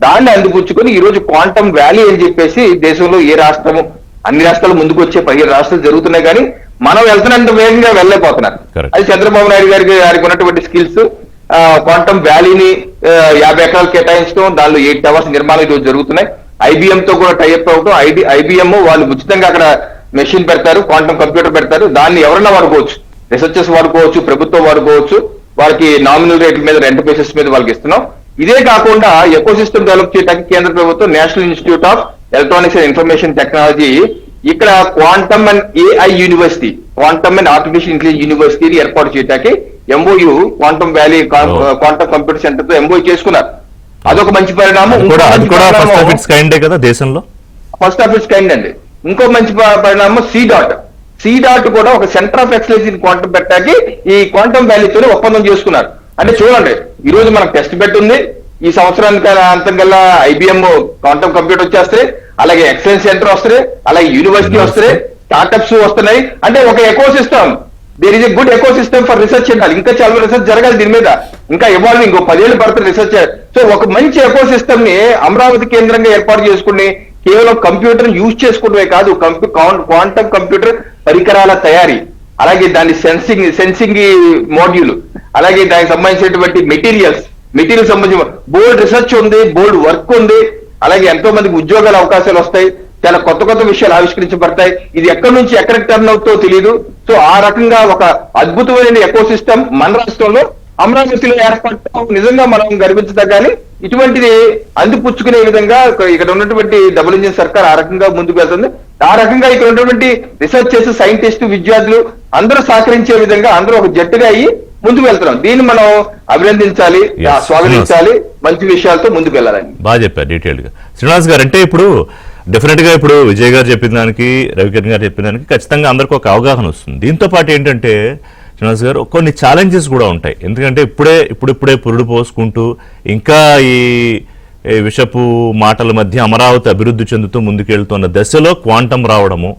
దాన్ని అందిపుచ్చుకొని ఈ రోజు క్వాంటమ్ వ్యాలీ అని చెప్పేసి దేశంలో ఏ రాష్ట్రము, అన్ని రాష్ట్రాలు ముందుకు వచ్చే 15 రాష్ట్రాలు జరుగుతున్నాయి, కానీ మనం వెళ్తున్నంత వేగంగా వెళ్ళలేకపోతున్నారు. అది చంద్రబాబు నాయుడు గారికి ఉన్నటువంటి స్కిల్స్, క్వాంటమ్ వ్యాలీని 50 ఎకరాలు కేటాయించడం, దానిలో 8 టవర్స్ నిర్మాణం ఈరోజు జరుగుతున్నాయి. IBM తో కూడా టైఅప్ అవడం, IBM వాళ్ళు ఉచితంగా అక్కడ మెషిన్ పెడతారు, క్వాంటమ్ కంప్యూటర్ పెడతారు. దాన్ని ఎవరైనా వాడుకోవచ్చు, రీసెర్చర్స్ వాడుకోవచ్చు, ప్రభుత్వం వాడుకోవచ్చు. వాళ్ళకి నామినల్ రేట్ల మీద, రెంట్ బేసిస్ మీద వాళ్ళకి ఇస్తున్నాం. ఇదే కాకుండా ఎకో సిస్టమ్ డెవలప్ చేయడానికి కేంద్ర ప్రభుత్వం national institute of electronics and information technology ఇక్కడ quantum and AI university, quantum and artificial intelligence యూనివర్సిటీని ఏర్పాటు చేయడానికి MOU, quantum valley quantum computer centre తో MOU చేసుకున్నారు. అదొక మంచి పరిణామం. అది కూడా ఫస్ట్ ఆఫ్ ఇట్స్ కైండ్ కదా దేశంలో, ఫస్ట్ ఆఫ్ ఇట్స్ కైండ్ అండి. ఇంకో మంచి పరిణామం C.DOT కూడా ఒక centre of excellence in quantum పెట్టాకి ఈ క్వాంటమ్ వ్యాలీతో ఒప్పందం చేసుకున్నారు. అంటే చూడండి, ఈ రోజు మనకు టెస్ట్ బెడ్ ఉంది. ఈ సంవత్సరానికి అంతం కల్లా IBM క్వాంటమ్ కంప్యూటర్ వచ్చేస్తాయి, అలాగే ఎక్సలెన్స్ సెంటర్ వస్తాయి, అలాగే యూనివర్సిటీ వస్తాయి, స్టార్ట్అప్స్ వస్తున్నాయి. అంటే ఒక ecosystem, there is a good ecosystem for research చేయాలి. ఇంకా చాలా రీసెర్చ్ జరగాలి దీని మీద, ఇంకా ఇవ్వాలి, ఇంకో 10 ఏళ్ళు పడుతుంది రీసెర్చ్. సో ఒక మంచి ఎకో సిస్టమ్ ని అమరావతి కేంద్రంగా ఏర్పాటు చేసుకుని కేవలం కంప్యూటర్ యూజ్ చేసుకోవడమే కాదు, క్వాంటమ్ కంప్యూటర్ పరికరాల తయారీ, అలాగే దాని సెన్సింగ్ మోడ్యూల్, అలాగే దానికి సంబంధించినటువంటి మెటీరియల్ సంబంధించిన బోల్డ్ రీసెర్చ్ ఉంది, బోల్డ్ వర్క్ ఉంది. అలాగే ఎంతో మందికి ఉద్యోగాల అవకాశాలు వస్తాయి, చాలా కొత్త విషయాలు ఆవిష్కరించబడతాయి. ఇది ఎక్కడి నుంచి ఎక్కడికి టర్న్ అవుతుందో తెలియదు. సో ఆ రకంగా ఒక అద్భుతమైన ఎకో సిస్టమ్ మన రాష్ట్రంలో అమరావతిలో ఏర్పడటం నిజంగా మనం గర్వించదగాని, ఇటువంటిది అందిపుచ్చుకునే విధంగా ఇక్కడ ఉన్నటువంటి డబుల్ ఇంజిన్ సర్కార్ ఆ రకంగా ముందుకు వెళ్తుంది. ఆ రకంగా ఇక్కడ ఉన్నటువంటి రీసెర్చ్ చేసే సైంటిస్టు, విద్యార్థులు అందరూ సహకరించే విధంగా అందరూ ఒక జట్టుగా అయ్యి ముందుకు వెళ్తున్నాం. దీన్ని మనం అభినందించాలి, స్వాగతించాలి, మంచి విషయాలతో ముందుకు వెళ్ళాలని. బాగా చెప్పారు డీటెయిల్ గా శ్రీనివాస్ గారు. అంటే ఇప్పుడు డెఫినెట్ గా ఇప్పుడు విజయ్ గారు చెప్పిన దానికి, రవికిరణ్ గారు చెప్పిన దానికి ఖచ్చితంగా అందరికీ ఒక అవగాహన వస్తుంది. దీంతో పాటు ఏంటంటే శ్రీనివాస్ గారు, కొన్ని ఛాలెంజెస్ కూడా ఉంటాయి. ఎందుకంటే ఇప్పుడిప్పుడే పురుడు పోసుకుంటూ ఇంకా ఈ విషపు మాటల మధ్య అమరావతి అభివృద్ధి చెందుతూ ముందుకెళ్తున్న దశలో క్వాంటమ్ రావడము.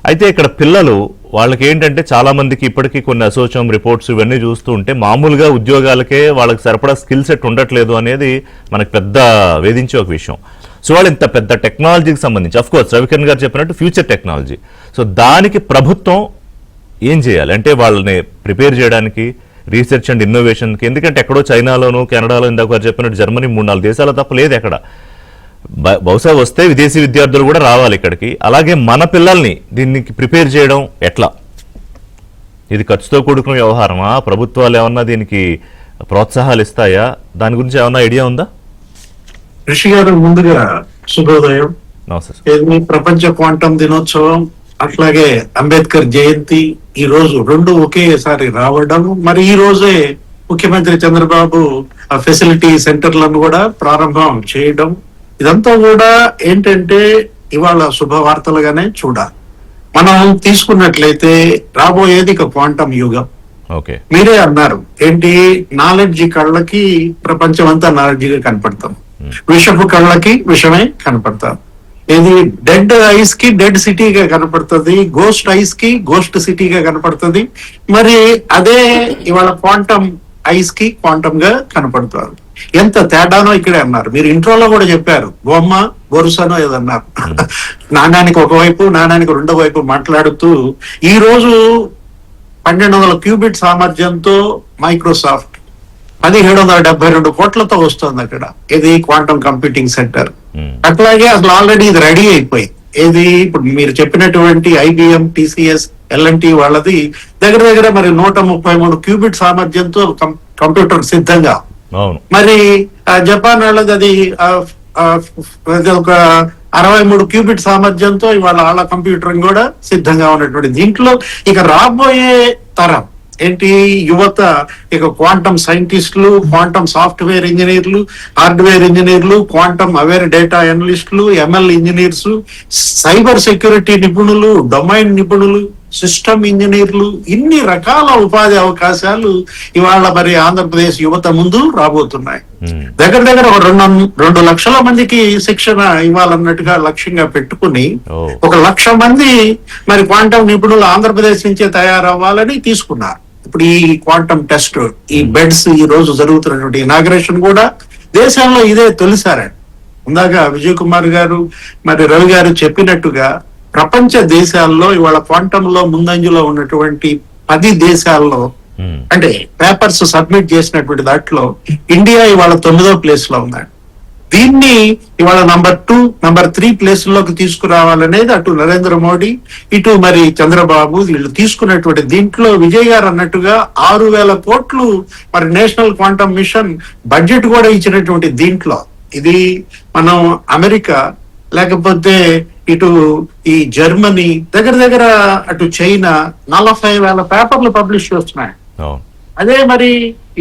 అయితే ఇక్కడ పిల్లలు వాళ్ళకి ఏంటంటే చాలా మందికి ఇప్పటికీ కొన్ని అసోసియేషన్ రిపోర్ట్స్ ఇవన్నీ చూస్తూ ఉంటే మామూలుగా ఉద్యోగాలకే వాళ్ళకి సరిపడా స్కిల్ సెట్ ఉండట్లేదు అనేది మనకు పెద్ద వేధించే ఒక విషయం. సో వాళ్ళు ఇంత పెద్ద టెక్నాలజీకి సంబంధించి, అఫ్ కోర్స్ రవికిరణ్ గారు చెప్పినట్టు ఫ్యూచర్ టెక్నాలజీ, సో దానికి ప్రభుత్వం ఏం చేయాలి అంటే వాళ్ళని ప్రిపేర్ చేయడానికి, రీసెర్చ్ అండ్ ఇన్నోవేషన్కి. ఎందుకంటే ఎక్కడో చైనాలోను, కెనడాలో, ఇందాక వారు చెప్పినట్టు జర్మనీ 3-4 దేశాలు తప్ప లేదు ఎక్కడ. బహుశా వస్తే విదేశీ విద్యార్థులు కూడా రావాలి ఇక్కడికి. అలాగే మన పిల్లల్ని దీనికి ప్రిపేర్ చేయడం ఎట్లా? ఇది ఖర్చుతో కూడుకున్న వ్యవహారమా? ప్రభుత్వాలు ఏమన్నా దీనికి ప్రోత్సాహాలు ఇస్తాయా? దాని గురించి ఏమన్నా ఐడియా ఉందా? ఋషి గారు, ముందుగా శుభోదయం. నమస్తే. ప్రపంచ క్వాంటమ్ దినోత్సవం, అట్లాగే అంబేద్కర్ జయంతి ఈ రోజు రెండు ఒకేసారి రావడం, మరి ఈ రోజే ముఖ్యమంత్రి చంద్రబాబు ఆ ఫెసిలిటీ సెంటర్లను కూడా ప్రారంభం చేయడం, ఇదంతా కూడా ఏంటంటే ఇవాళ శుభవార్తలుగానే చూడాలి. మనం తీసుకున్నట్లయితే రాబోయేది ఇక క్వాంటమ్ యుగం. మీరే అన్నారు ఏంటి, నాలెడ్జ్ కళ్ళకి ప్రపంచం అంతా నాలెడ్జ్ గా కనపడతాం, విషపు కళ్ళకి విషమే కనపడతాం. ఇది డెడ్ ఐస్ కి డెడ్ సిటీగా కనపడుతుంది, గోస్ట్ ఐస్ కి గోస్ట్ సిటీగా కనపడుతుంది. మరి అదే ఇవాళ క్వాంటమ్ ఐస్ కి క్వాంటమ్ గా కనపడుతారు. ఎంత తేడానో ఇక్కడే అన్నారు. మీరు ఇంట్రోలో కూడా చెప్పారు, బొమ్మ బొరుసనో ఏదన్నారు. నాణానికి ఒకవైపు, నాణానికి రెండో వైపు మాట్లాడుతూ ఈ రోజు 1200 క్యూబిట్ సామర్థ్యంతో మైక్రోసాఫ్ట్ 1772 కోట్లతో వస్తుంది అక్కడ. ఇది క్వాంటమ్ కంప్యూటింగ్ సెంటర్. అట్లాగే అసలు ఆల్రెడీ ఇది రెడీ అయిపోయింది. ఏది ఇప్పుడు మీరు చెప్పినటువంటి IBM, TCS, L&T వాళ్ళది దగ్గర మరి 133 క్యూబిట్ సామర్థ్యంతో కంప్యూటర్ సిద్ధంగా. మరి జపాన్ వాళ్ళది అది ఒక 63 క్యూబిట్ సామర్థ్యంతో ఇవాళ వాళ్ళ కంప్యూటర్ కూడా సిద్ధంగా ఉన్నటువంటి. దీంట్లో ఇక రాబోయే తరం ఏంటి, యువత ఇక క్వాంటమ్ సైంటిస్టులు, క్వాంటమ్ సాఫ్ట్వేర్ ఇంజనీర్లు, హార్డ్వేర్ ఇంజనీర్లు, క్వాంటమ్ అవేర్ డేటా అనలిస్టులు, ML ఇంజనీర్స్, సైబర్ సెక్యూరిటీ నిపుణులు, డొమైన్ నిపుణులు, సిస్టమ్ ఇంజనీర్లు, ఇన్ని రకాల ఉపాధి అవకాశాలు ఇవాళ మరి ఆంధ్రప్రదేశ్ యువత ముందు రాబోతున్నాయి. దగ్గర ఒక 2 లక్షల మందికి శిక్షణ ఇవ్వాలన్నట్టుగా లక్ష్యంగా పెట్టుకుని 1 లక్ష మంది మరి క్వాంటమ్ నిపుణులు ఆంధ్రప్రదేశ్ నుంచే తయారవ్వాలని తీసుకున్నారు. ఇప్పుడు ఈ క్వాంటమ్ టెస్ట్, ఈ బెడ్స్ ఈ రోజు జరుగుతున్నటువంటి ఇనాగ్రేషన్ కూడా దేశంలో ఇదే తొలిసారండి. ఇందాక విజయ్ కుమార్ గారు మరి రవి గారు చెప్పినట్టుగా ప్రపంచ దేశాల్లో ఇవాళ క్వాంటమ్ లో ముందంజలో ఉన్నటువంటి 10 దేశాల్లో అంటే పేపర్స్ సబ్మిట్ చేసినటువంటి దాంట్లో ఇండియా ఇవాళ 9వ ప్లేస్ లో ఉందండి. దీన్ని ఇవాళ నంబర్ 2, నంబర్ 3 ప్లేసుల్లోకి తీసుకురావాలనేది అటు నరేంద్ర మోడీ, ఇటు మరి చంద్రబాబు వీళ్ళు తీసుకున్నటువంటి దీంట్లో విజయ్ గారు అన్నట్టుగా 6,000 కోట్లు మరి నేషనల్ క్వాంటమ్ మిషన్ బడ్జెట్ కూడా ఇచ్చినటువంటి దీంట్లో ఇది మనం అమెరికా లేకపోతే ఇటు ఈ జర్మనీ దగ్గర అటు చైనా 40,000 పేపర్లు పబ్లిష్ చేస్తున్నాయి. అదే మరి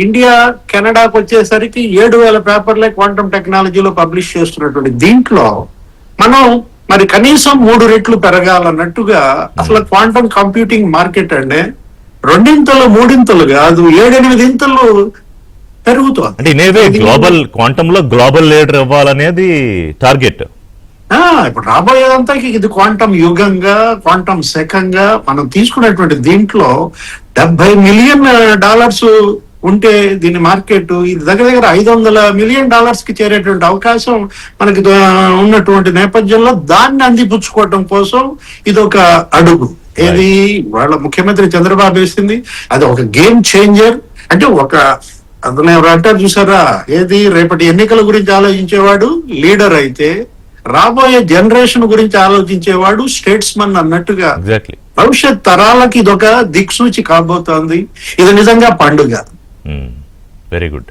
ఇండియా కెనడాకు వచ్చేసరికి 7,000 పేపర్లే క్వాంటమ్ టెక్నాలజీలో పబ్లిష్ చేస్తున్నటువంటి దీంట్లో మనం మరి కనీసం 3 రెట్లు పెరగాలన్నట్టుగా అసలు క్వాంటమ్ కంప్యూటింగ్ మార్కెట్ అంటే 2-3 కాదు 7-8 పెరుగుతుంది. అంటే ఇనేవే గ్లోబల్ క్వాంటమ్ లో గ్లోబల్ లీడర్ ఇవ్వాలనేది టార్గెట్. ఇప్పుడు రాబోయేదంతా ఇది క్వాంటమ్ యుగంగా క్వాంటమ్ శకంగా మనం తీసుకున్నటువంటి దీంట్లో $70 మిలియన్ ఉంటే దీని మార్కెట్ ఇది దగ్గర $500 మిలియన్ కి చేరేటువంటి అవకాశం మనకి ఉన్నటువంటి నేపథ్యంలో దాన్ని అందిపుచ్చుకోవటం కోసం ఇది ఒక అడుగు. ఏది వాళ్ళ ముఖ్యమంత్రి చంద్రబాబు వేసింది అది ఒక గేమ్ చేంజర్. అంటే ఒక అందులో ఎవరు అంటారు చూసారా, ఏది రేపటి ఎన్నికల గురించి ఆలోచించేవాడు లీడర్ అయితే రాబోయే జనరేషన్ గురించి ఆలోచించేవాడు స్టేట్స్మన్ అన్నట్టుగా భవిష్యత్ తరాలకి ఇదొక దిక్సూచి కాబోతోంది. ఇది నిజంగా పండుగ. Very good.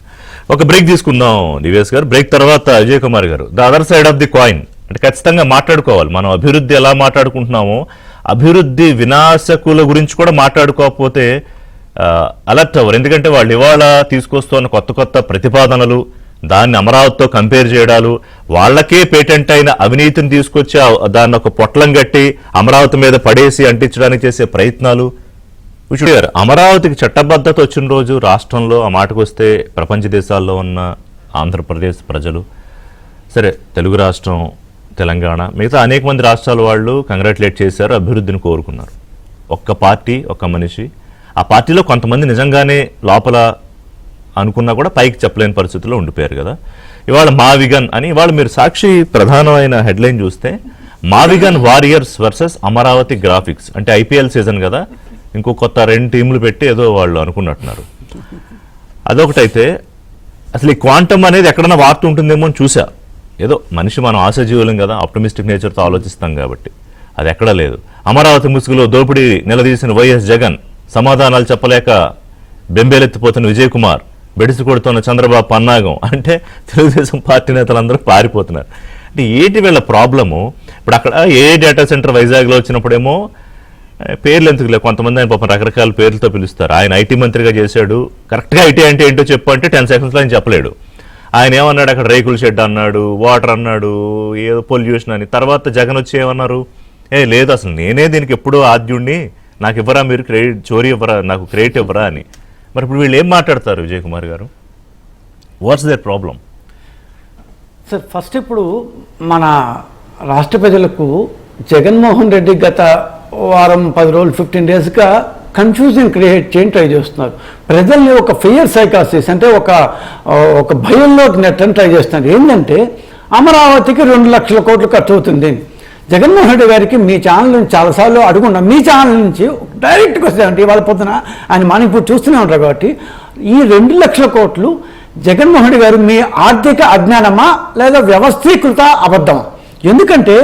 ఒక బ్రేక్ తీసుకుందాం దివేశ్ గారు. బ్రేక్ తర్వాత అజయ్ కుమార్ గారు the other side of the coin అంటే ఖచ్చితంగా మాట్లాడుకోవాలి. మనం అభివృద్ధి ఎలా మాట్లాడుకుంటున్నామో అభివృద్ధి వినాశకుల గురించి కూడా మాట్లాడుకోకపోతే అలర్ట్ అవ్వరు. ఎందుకంటే వాళ్ళు ఇవాళ తీసుకొస్తున్న కొత్త ప్రతిపాదనలు దాన్ని అమరావతితో కంపేర్ చేయడాలు, వాళ్ళకే పేటెంట్ అయిన అవినీతిని తీసుకొచ్చి దాన్ని ఒక పొట్లం కట్టి అమరావతి మీద పడేసి అంటించడానికి చేసే ప్రయత్నాలు. అమరావతికి చట్టబద్ధత వచ్చిన రోజు రాష్ట్రంలో ఆ మాటకు వస్తే ప్రపంచ దేశాల్లో ఉన్న ఆంధ్రప్రదేశ్ ప్రజలు, సరే తెలుగు రాష్ట్రం తెలంగాణ మిగతా అనేక మంది రాష్ట్రాల వాళ్ళు కంగ్రాచులేట్ చేశారు, అభివృద్ధిని కోరుకున్నారు. ఒక్క పార్టీ ఒక్క మనిషి, ఆ పార్టీలో కొంతమంది నిజంగానే లోపల అనుకున్నా కూడా పైకి చెప్పలేని పరిస్థితుల్లో ఉండిపోయారు కదా. ఇవాళ మావిగన్ అని ఇవాళ మీరు సాక్షి ప్రధానమైన హెడ్లైన్ చూస్తే మావిగన్ వారియర్స్ వర్సెస్ అమరావతి గ్రాఫిక్స్ అంటే ఐపీఎల్ సీజన్ కదా, ఇంకో కొత్త 2 టీంలు పెట్టి ఏదో వాళ్ళు అనుకున్నట్టున్నారు. అదొకటైతే అసలు ఈ క్వాంటమ్ అనేది ఎక్కడన్నా వార్త ఉంటుందేమో అని చూసా. ఏదో మనిషి మనం ఆశాజీవులం కదా, ఆప్టమిస్టిక్ నేచర్తో ఆలోచిస్తాం కాబట్టి అది ఎక్కడా లేదు. అమరావతి ముసుగులో దోపిడీ నిలదీసిన వైఎస్ జగన్, సమాధానాలు చెప్పలేక బెంబేలెత్తిపోతున్న విజయ్ కుమార్, బెడిసి కొడుతున్న చంద్రబాబు పన్నాగం అంటే తెలుగుదేశం పార్టీ నేతలందరూ పారిపోతున్నారు. అంటే ఏంటి వీళ్ళ ప్రాబ్లము? ఇప్పుడు అక్కడ ఏ డేటా సెంటర్ వైజాగ్లో వచ్చినప్పుడేమో పేర్లు ఎందుకు లేవు, కొంతమంది ఆయన పాపం రకరకాల పేర్లతో పిలుస్తారు. ఆయన ఐటీ మంత్రిగా చేశాడు, కరెక్ట్గా ఐటీ అంటే ఏంటో చెప్పు అంటే 10 సెకండ్స్లో ఆయన చెప్పలేడు. ఆయన ఏమన్నాడు, అక్కడ రేకుల షెడ్ అన్నాడు, వాటర్ అన్నాడు, ఏదో పొల్యూషన్ అని. తర్వాత జగన్ వచ్చి ఏమన్నారు, లేదు అసలు నేనే దీనికి ఎప్పుడూ ఆద్యుడిని, నాకు ఇవ్వరా మీరు క్రెడిట్, చోరీ ఇవ్వరా, నాకు క్రెడిట్ ఇవ్వరా అని. మరి ఇప్పుడు వీళ్ళు ఏం మాట్లాడతారు Vijay Kumar garu? What's there problem? Sir first ఇప్పుడు మన రాష్ట్ర ప్రజలకు జగన్మోహన్ రెడ్డి గత వారం 10 రోజులు 15 డేస్గా కన్ఫ్యూజన్ క్రియేట్ చేయని ట్రై చేస్తున్నారు. ప్రజల్ని ఒక ఫియర్ సైకాసిస్ అంటే ఒక భయంలోకి నెట్టని ట్రై చేస్తున్నారు. ఏంటంటే అమరావతికి 2 లక్షల కోట్లు ఖర్చు అవుతుంది. జగన్మోహన్ రెడ్డి గారికి మీ ఛానల్ నుంచి చాలాసార్లు అడుగున్నాం, మీ ఛానల్ నుంచి డైరెక్ట్గా వస్తాయంటే ఇవాళ పొద్దున ఆయన మనం ఇప్పుడు చూస్తూనే ఉంటారు కాబట్టి ఈ 2 లక్షల కోట్లు జగన్మోహన్ రెడ్డి గారు మీ ఆర్థిక అజ్ఞానమా లేదా వ్యవస్థీకృత అబద్ధమా? ఎందుకంటే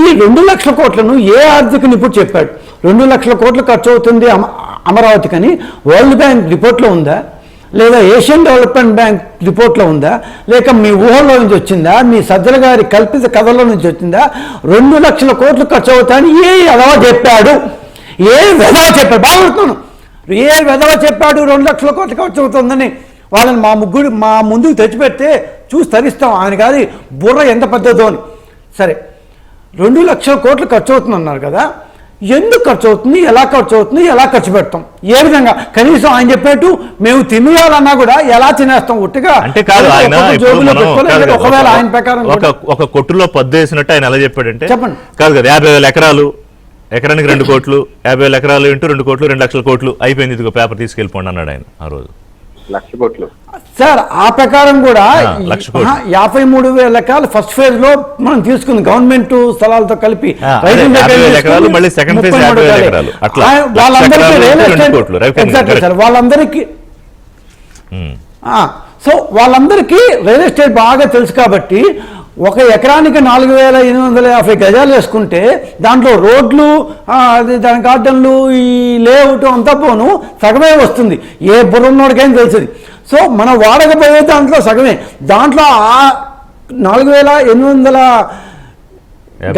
ఈ 2 లక్షల కోట్లను ఏ ఆర్థిక నిపుణుడు చెప్పాడు 2 లక్షల కోట్లు ఖర్చు అవుతుంది అమరావతికి అని? వరల్డ్ బ్యాంక్ రిపోర్ట్లో ఉందా, లేదా ఏషియన్ డెవలప్మెంట్ బ్యాంక్ రిపోర్ట్లో ఉందా, లేక మీ ఊహలో నుంచి వచ్చిందా, మీ సజ్జల గారి కల్పిత కథలో నుంచి వచ్చిందా? 2 లక్షల కోట్లు ఖర్చు అవుతాయని ఏ వెధవ చెప్పాడు? ఏ వెధవ చెప్పాడు? బాగుతున్నాను, ఏ వెధవ చెప్పాడు 2 లక్షల కోట్లు ఖర్చు అవుతుందని? వాళ్ళని మా ముందుకు తెచ్చిపెడితే చూసి తరిస్తాం. ఆయన కాదు బుర్ర ఎంత పెద్దదో అని. సరే 2 లక్షల కోట్లు ఖర్చు అవుతుంది అన్నారు కదా, ఎందుకు ఖర్చు అవుతుంది, ఎలా ఖర్చు అవుతుంది, ఎలా ఖర్చు పెడతాం, ఏ విధంగా? కనీసం ఆయన చెప్పేట్టు మేము తినేయాలన్నా కూడా ఎలా తినేస్తాం? ఒట్టిగా అంటే కాదు, ఆయన ఒకవేళ ఆయన ప్రకారం ఒక కొట్టులో పద్దేసినట్టు ఆయన ఎలా చెప్పాడంటే చెప్పండి. కాదు కదా, 50,000 ఎకరాలు, ఎకరానికి 2 కోట్లు, 50,000 ఎకరాలు ఇంటూ 2 కోట్లు, 2 లక్షల కోట్లు అయిపోయింది, ఇదిగో పేపర్ తీసుకెళ్ళిపోండి అన్నాడు ఆయన ఆ రోజు. 1,00,000 కోట్లు. సార్ ఆ ప్రకారం కూడా 53,000 ఎకరాలు ఫస్ట్ ఫేజ్ లో మనం తీసుకుంది గవర్నమెంట్ స్థలాలతో కలిపి రైతుల దగ్గర 50,000 ఎకరాలు, మళ్ళీ సెకండ్ ఫేజ్ 50,000 ఎకరాలు. అట్లా వాళ్ళందరికీ రియల్ ఎస్టేట్ ఎగ్జాక్ట్లీ సార్ వాళ్ళందరికీ సో వాళ్ళందరికీ రియల్ ఎస్టేట్ బాగా తెలుసు కాబట్టి ఒక ఎకరానికి 4,850 గజాలు వేసుకుంటే దాంట్లో రోడ్లు దాని గార్డెన్లు ఈ లేఅవుట్ అంతా పోను సగమే వస్తుంది, ఏ బుర్రన్నోడికైనా తెలిసింది. సో మనం వాడకపోయే దాంట్లో సగమే, దాంట్లో ఆ 4,800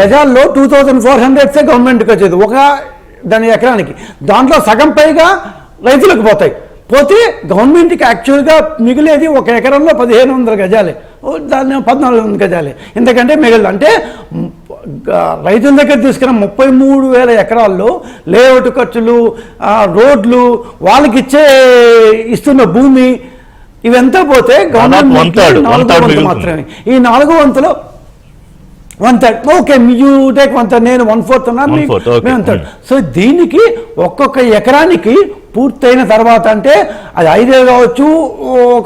గజాల్లో 2,400 గవర్నమెంట్కి వచ్చేది ఒక దాని ఎకరానికి, దాంట్లో సగం పైగా రైతులకు పోతే గవర్నమెంట్కి యాక్చువల్గా మిగిలేది ఒక ఎకరంలో 1,500 గజాలే, దాన్ని 1,400 గజాలే, ఎందుకంటే మిగిలింది అంటే రైతుల దగ్గర తీసుకున్న 33,000 ఎకరాల్లో లేఅవుట్ ఖర్చులు, రోడ్లు, వాళ్ళకి ఇస్తున్న భూమి ఇవంతా పోతే గవర్నమెంట్ 4 మాత్రమే. ఈ 4 వంతులో 1/3 ఓకే, యూ టేక్ 1/3, నేను 1/4 ఉన్నా, మేము 1/3. సో దీనికి ఒక్కొక్క ఎకరానికి పూర్తయిన తర్వాత అంటే అది 5 ఏళ్ళు కావచ్చు,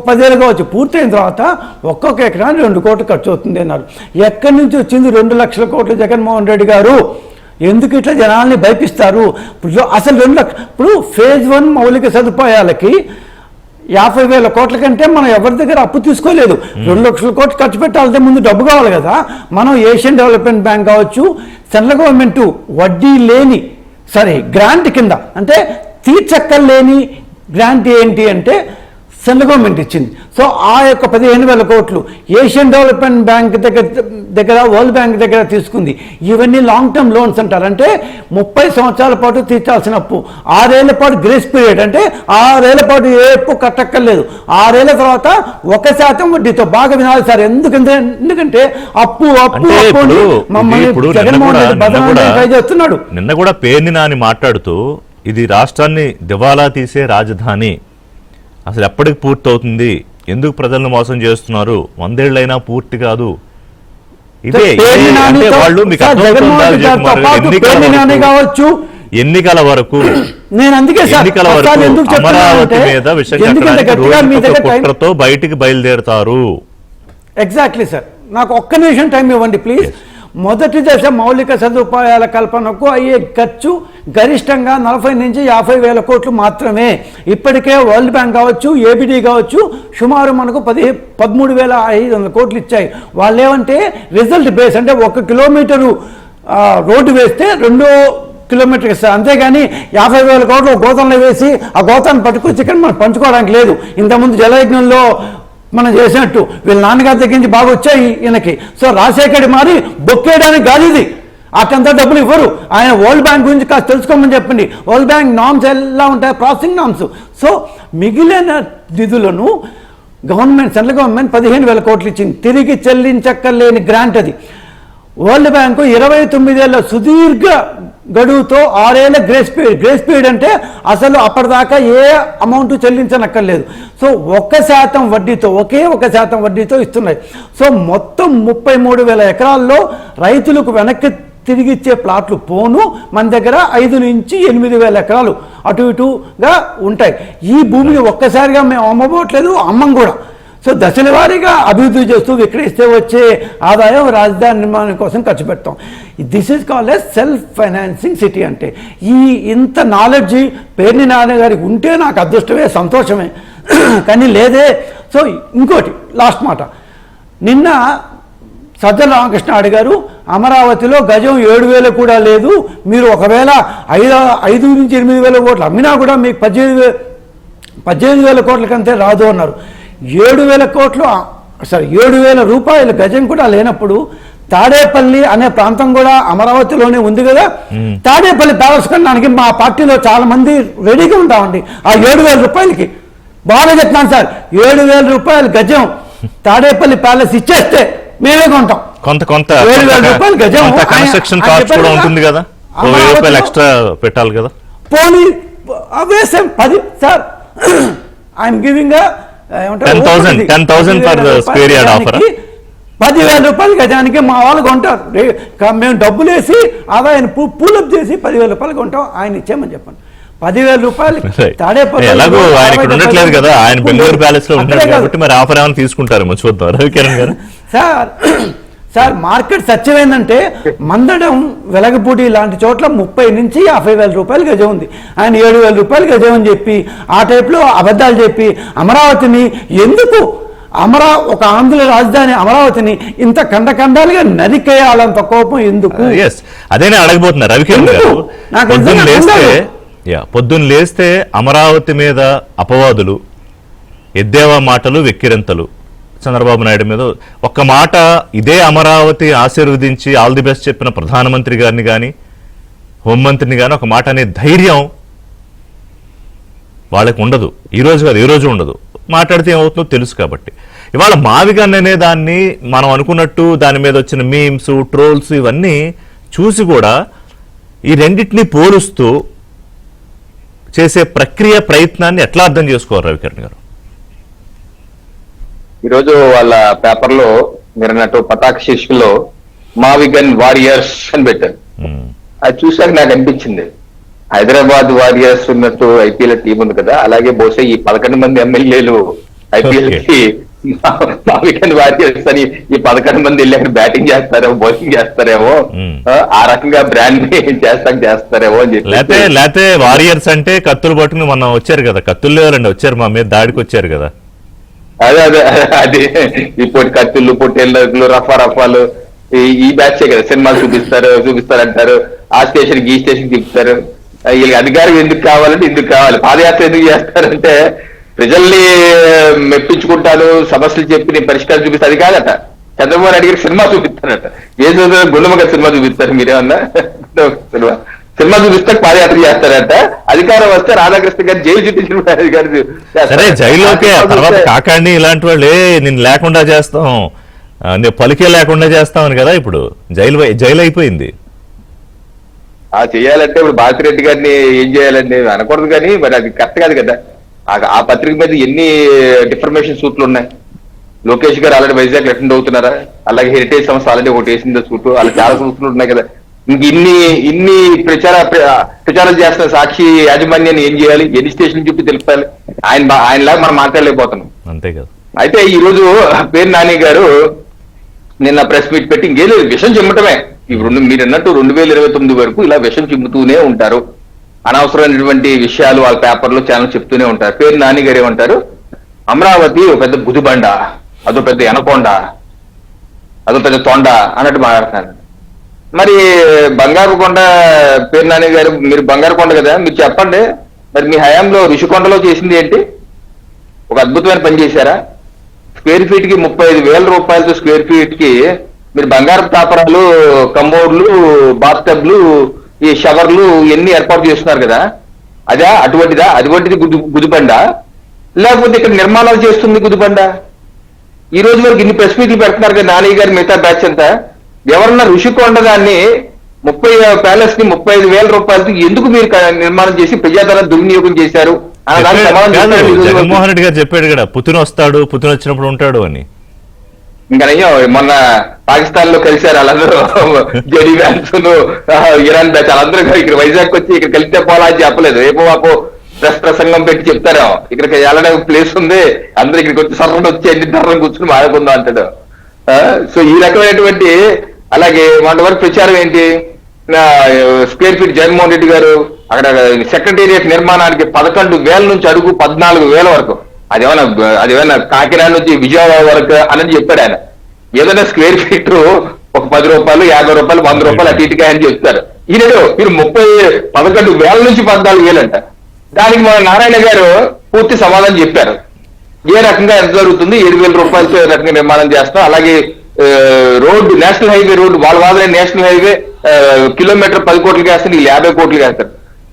10 ఏళ్ళు కావచ్చు, పూర్తయిన తర్వాత ఒక్కొక్క ఎకరానికి 2 కోట్లు ఖర్చు అవుతుంది అన్నారు. ఎక్కడి నుంచి వచ్చింది 2 లక్షల కోట్లు జగన్మోహన్ రెడ్డి గారు? ఎందుకు ఇట్లా జనాల్ని భయపిస్తారు? అసలు 2 లక్షలు ఇప్పుడు ఫేజ్ 1 మౌలిక సదుపాయాలకి 50,000 కోట్ల కంటే మనం ఎవరి దగ్గర అప్పు తీసుకోలేదు. 2 లక్షల కోట్లు ఖర్చు పెట్టాలంటే ముందు డబ్బు కావాలి కదా. మనం ఏషియన్ డెవలప్మెంట్ బ్యాంక్ కావచ్చు, సెంట్రల్ గవర్నమెంట్ వడ్డీ లేని గ్రాంట్ కింద, అంటే తీర్చక్కర్లేని గ్రాంట్ ఏంటి అంటే సెంట్రల్ గవర్నమెంట్ ఇచ్చింది. సో ఆ యొక్క 15,000 కోట్లు ఏషియన్ డెవలప్మెంట్ బ్యాంక్ దగ్గర వరల్డ్ బ్యాంక్ దగ్గర తీసుకుంది. ఇవన్నీ లాంగ్ టర్మ్ లోన్స్ అంటారు, అంటే 30 సంవత్సరాల పాటు తీర్చాల్సిన అప్పు, 6 ఏళ్ల పాటు గ్రేస్ పీరియడ్, అంటే 6 ఏళ్ల పాటు ఏ అప్పు కట్టక్కర్లేదు, 6 ఏళ్ల తర్వాత 1% వడ్డీతో. బాగా వినాలి సార్, ఎందుకంటే అప్పు మమ్మల్ని జగన్మోహన్ రెడ్డి బదనాన్ని ట్రై చేస్తున్నాడు. నిన్న కూడా పేర్ని నాని మాట్లాడుతూ ఇది రాష్ట్రాన్ని దివాలా తీసే రాజధాని, అసలు ఎప్పటికి పూర్తి అవుతుంది, ఎందుకు ప్రజలను మోసం చేస్తున్నారు, 100 ఏళ్ళైనా పూర్తి కాదు. ఇదే వాళ్ళు మీకు ఎన్నికల వరకు అమరావతి మీద విషయం కుట్రతో బయటికి బయలుదేరుతారు. ఎగ్జాక్ట్లీ సార్, నాకు ఒక్క నిమిషం టైం ఇవ్వండి ప్లీజ్. మొదటి దశ మౌలిక సదుపాయాల కల్పనకు అయ్యే ఖర్చు గరిష్టంగా 40 నుంచి 50,000 కోట్లు మాత్రమే. ఇప్పటికే వరల్డ్ బ్యాంక్ కావచ్చు, ఏబిడి కావచ్చు, సుమారు మనకు 13,500 కోట్లు ఇచ్చాయి. వాళ్ళు ఏమంటే రిజల్ట్ బేస్, అంటే 1 కిలోమీటరు రోడ్డు వేస్తే 2 కిలోమీటర్కి ఇస్తారు, అంతేగాని 50,000 కోట్లు గోతంలో వేసి ఆ గోతాన్ని పట్టుకొచ్చి ఇక్కడ మనం పంచుకోవడానికి లేదు. ఇంతకుముందు జలయజ్ఞంలో మనం చేసినట్టు వీళ్ళ నాన్నగారి దగ్గర నుంచి బాగా వచ్చాయి ఈయనకి. సో రాజశేఖర్ మారి బొక్కేయడానికి గాలిది, అటంతా డబ్బులు ఇవ్వరు. ఆయన వరల్డ్ బ్యాంక్ గురించి కాస్త తెలుసుకోమని చెప్పండి. వరల్డ్ బ్యాంక్ నామ్స్ ఎలా ఉంటాయి, ప్రాసెసింగ్ నామ్స్. సో మిగిలిన నిధులను గవర్నమెంట్, సెంట్రల్ గవర్నమెంట్ 15,000 కోట్లు ఇచ్చింది, తిరిగి చెల్లించక్కర్లేని గ్రాంట్ అది. వరల్డ్ బ్యాంకు 29 ఏళ్ల సుదీర్ఘ గడువుతో 6 ఏళ్ల గ్రేస్ పీరియడ్ అంటే అసలు అప్పటిదాకా ఏ అమౌంట్ చెల్లించనక్కర్లేదు. సో 1% వడ్డీతో, ఒకే 1% వడ్డీతో ఇస్తున్నాయి. సో మొత్తం 33,000 ఎకరాల్లో రైతులకు వెనక్కి తిరిగిచ్చే ప్లాట్లు పోను మన దగ్గర 5 నుంచి 8,000 ఎకరాలు అటు ఇటుగా ఉంటాయి. ఈ భూమిని ఒక్కసారిగా మేము అమ్మబోట్లేదు, అమ్మం కూడా. సో దశల వారీగా అభివృద్ధి చేస్తూ విక్రయిస్తే వచ్చే ఆదాయం రాజధాని నిర్మాణం కోసం ఖర్చు పెడతాం. This is called a self financing city. అంటే ఇంత నాలెడ్జి పేర్ని నాని గారికి ఉంటే నాకు అదృష్టమే, సంతోషమే, కానీ లేదే. సో ఇంకోటి లాస్ట్ మాట, నిన్న సజ్జల రామకృష్ణ అడిగారు, అమరావతిలో గజం 7,000 కూడా లేదు, మీరు ఒకవేళ 5 నుంచి 8,000 కోట్లు అమ్మినా కూడా మీకు 18,000 కోట్లకంతే రాదు అన్నారు. 7,000 కోట్లు 7,000 రూపాయలు గజం కూడా లేనప్పుడు తాడేపల్లి అనే ప్రాంతం కూడా అమరావతిలోనే ఉంది కదా. తాడేపల్లి ప్యాలెస్ కొనడానికి మా పార్టీలో చాలా మంది రెడీగా ఉంటామండి. ఆ 7,000 రూపాయలకి బాగా చెప్తాను సార్, 7,000 రూపాయలు గజం తాడేపల్లి ప్యాలెస్ ఇచ్చేస్తే మేమే కొంటాం. కొంత 7,000 రూపాయలు గజం కన్స్ట్రక్షన్ కాస్ట్ కూడా ఉంటుంది కదా, 1,000 రూపాయలు ఎక్స్ట్రా పెట్టాలి కదా. పోనీ వేసాం 10 sir, I'm giving 10,000 per square yard offer. 10,000 రూపాయలు గజానికి మా వాళ్ళు కొంటారు. మేము డబ్బులు వేసి ఆదాయాన్ని పూలప్ చేసి 10,000 రూపాయలు కొంటాం, ఆయన ఇచ్చేయమని చెప్పండి. 10,000 రూపాయలు Right. తాడేపల్లి ఎలాగో ఆయన ఇక్కడ ఉండట్లేదు కదా, ఆయన బెంగళూరు ప్యాలెస్ లో అక్కడే ఉంటారు కాదు. కాబట్టి మరి ఆఫర్ ఏమైనా తీసుకుంటారేమో చూద్దాం. రవికిరణ్ గారు సార్ మార్కెట్ సత్యం ఏంటంటే మందడం వెలగపూడి లాంటి చోట్ల 30 నుంచి 50,000 రూపాయలు గజం ఉంది. ఆయన 7,000 రూపాయలు గజం అని చెప్పి ఆ టైప్లో అబద్ధాలు చెప్పి అమరావతిని ఎందుకు ఒక ఆంధ్ర రాజధాని అమరావతిని ఇంత ఖండఖండాలుగా నరికేయాలంత కోపం ఎందుకు? ఎస్ అదేనే అడగబోతున్నారు రవికిరణ్ గారు. నాకు పొద్దున్న నిజంగా లేస్తే అందరూ. పొద్దున్న లేస్తే అమరావతి మీద అపవాదులు, ఎద్దేవా మాటలు, వెక్కిరింతలు చంద్రబాబు నాయుడు మీద. ఒక్క మాట ఇదే అమరావతి ఆశీర్వదించి ఆల్ ది బెస్ట్ చెప్పిన ప్రధానమంత్రి గారిని కానీ హోంమంత్రిని కానీ ఒక మాట అనే ధైర్యం వాళ్ళకి ఉండదు. ఈ రోజు కాదు, ఈ రోజు ఉండదు. మాట్లాడితే ఏమవుతుందో తెలుసు కాబట్టి. ఇవాళ మావిగన్ అనే దాన్ని మనం అనుకున్నట్టు దాని మీద వచ్చిన మీమ్స్, ట్రోల్స్ ఇవన్నీ చూసి కూడా ఈ రెండింటినీ పోలుస్తూ చేసే ప్రయత్నాన్ని ఎట్లా అర్థం చేసుకోవాలి రవికిరణ్ గారు? ఈరోజు వాళ్ళ పేపర్ లో మీరు అన్నట్టు పతాక శీర్షికలో మావిగన్ వారియర్స్ అని పెట్టారు. అది చూసాక నాకు అనిపించింది, హైదరాబాద్ వారియర్స్ ఉన్నట్టు ఐపీఎల్ టీం ఉంది కదా, అలాగే బహుశా ఈ 11 మంది ఎమ్మెల్యేలు ఐపీఎల్ కి మావిగన్ వారియర్స్ అని ఈ 11 మంది వెళ్ళి అక్కడ బ్యాటింగ్ చేస్తారేమో, బౌలింగ్ చేస్తారేమో, ఆ రకంగా బ్రాండ్ చేస్తారేమో అని చెప్పి. లేకపోతే వారియర్స్ అంటే కత్తులు పట్టుకుని మొన్న వచ్చారు కదా, కత్తులు లేవాలండి, వచ్చారు మా మీద దాడికి వచ్చారు కదా. అదే ఇప్పుడు కత్తులు, పొట్టేళ్ళు, రఫాలు ఈ బ్యాచే కదా. సినిమాలు చూపిస్తారంటారు, ఆ స్టేషన్ ఈ స్టేషన్ తిప్పుతారు. వీళ్ళకి అధికారం ఎందుకు కావాలంటే ఇందుకు కావాలి. పాదయాత్ర ఎందుకు చేస్తారంటే ప్రజల్ని మెప్పించుకుంటారు, సమస్యలు చెప్పి నేను పరిష్కారం చూపిస్తా, అది కాదట. చంద్రబాబు నాయుడు గారికి సినిమా చూపిస్తారట. ఏ గుండమ్మ గారు సినిమా చూపిస్తారు, మీరేమన్నా సినిమా చూపిస్తే పాదయాత్ర చేస్తారట. అధికారం వస్తే రాధాకృష్ణ గారు జైలు చూపించిన సరే జైల్లోకే తర్వాత కాకాండి ఇలాంటి వాళ్ళే నేను లేకుండా చేస్తాం, నేను పలికే లేకుండా చేస్తామని కదా ఇప్పుడు జైలు అయిపోయింది. చేయాలంటే ఇప్పుడు భారతిరెడ్డి గారిని ఏం చేయాలండి అనకూడదు, కానీ మరి అది కరెక్ట్ కాదు కదా. ఆ పత్రిక మీద ఎన్ని డిఫర్మేషన్ సూట్లు ఉన్నాయి. లోకేష్ గారు ఆల్రెడీ వైజాగ్ అటెండ్ అవుతున్నారా, అలాగే హెరిటేజ్ సంస్థ ఆల్రెడీ ఒకటి వేసిందో సూటు, అలా చాలా సూట్లు ఉన్నాయి కదా. ఇంక ఇన్ని ప్రచారాలు చేస్తున్న సాక్షి యాజమాన్యాన్ని ఏం చేయాలి, ఎన్ని స్టేషన్ చెప్పి తెలిపాలి. ఆయనలాగా మనం మాట్లాడలేకపోతున్నాం. అంతే కదా. అయితే ఈ రోజు పేరు నాని గారు నిన్న ప్రెస్ మీట్ పెట్టి ఇంకేం లేదు, విషయం చిమ్మటమే. ఇప్పుడు మీరు అన్నట్టు 2029 వరకు ఇలా విషయం చిమ్ముతూనే ఉంటారు. అనవసరమైనటువంటి విషయాలు వాళ్ళ పేపర్లో ఛానల్ చెప్తూనే ఉంటారు. పేరు నాని గారు ఏమంటారు, అమరావతి ఒక పెద్ద గుదిబండ, అదో పెద్ద ఎనకొండ, అదో పెద్ద తొండ అన్నట్టు మాట్లాడుతున్నారు. మరి బంగారు కొండ పేరు నాని గారు, మీరు బంగారు కొండ కదా, మీరు చెప్పండి మరి మీ హయాంలో ఋషికొండలో చేసింది ఏంటి? ఒక అద్భుతమైన పని చేశారా? స్క్వేర్ ఫీట్ కి 35,000 రూపాయలతో స్క్వేర్ ఫీట్ కి మీరు బంగారు తాపరాలు, కంబోర్డ్లు, బాత్ టబ్లు, ఈ షవర్లు ఎన్ని ఏర్పాటు చేస్తున్నారు కదా, అటువంటిది గుదిబండ, లేకపోతే ఇక్కడ నిర్మాణాలు చేస్తుంది గుదిబండ? ఈ రోజు వరకు ఇన్ని ప్రెస్ మీట్లు పెడుతున్నారు కదా నాని గారు, మిగతా బ్యాచ్ అంతా. ఎవరన్నా ఋషికొండ దాన్ని 30 ప్యాలెస్ ని 35,000 రూపాయలతో ఎందుకు మీరు నిర్మాణం చేసి ప్రజాధన దుర్వినియోగం చేశారు? జగన్మోహన్ రెడ్డి గారు చెప్పాడు కదా, పుతిన్ వస్తాడు, పుతిన్ వచ్చినప్పుడు ఉంటాడు అని. ఇంకా నయ్యో మొన్న పాకిస్తాన్ లో కలిశారు వాళ్ళందరూ, జెడీ వ్యాన్స్, ఇరాన్ బ్యాచ్ వాళ్ళందరూ ఇక్కడ వైజాగ్ వచ్చి ఇక్కడ కలిస్తే పోలా అని చెప్పలేదు. రేపు మాకు ప్రెస్ ప్రసంగం పెట్టి చెప్తారు, ఇక్కడికి వెళ్ళడానికి ప్లేస్ ఉంది, అందరూ ఇక్కడికి వచ్చి సర్రం వచ్చి ఎన్ని ధరలు కూర్చుని మాడుకుందాం అంటాడు. సో ఈ రకమైనటువంటి, అలాగే మన వరకు ప్రచారం ఏంటి, స్క్వేర్ ఫీట్ జగన్మోహన్ రెడ్డి గారు అక్కడ సెక్రటేరియట్ నిర్మాణానికి 11,000 నుంచి అడుగు 14,000 వరకు, అదేమైనా కాకినాడ నుంచి విజయవాడ వరకు అని చెప్పాడు ఆయన. ఏదైనా స్క్వేర్ ఫీట్ ఒక 10 రూపాయలు, 50 రూపాయలు, 100 రూపాయలు అటు ఇటుగా అని చెప్తారు. ఈయన మీరు 11,000 నుంచి 14,000 అంట. దానికి మన నారాయణ గారు పూర్తి సమాధానం చెప్పారు. ఏ రకంగా ఎంత జరుగుతుంది, 7,000 రూపాయలతో ఏ రకంగా నిర్మాణం చేస్తాం. అలాగే రోడ్డు, నేషనల్ హైవే రోడ్డు, వాళ్ళ వాదన నేషనల్ హైవే కిలోమీటర్ 10 కోట్లకి వేస్తారు, వీళ్ళు 50 కోట్లకి వేస్తారు.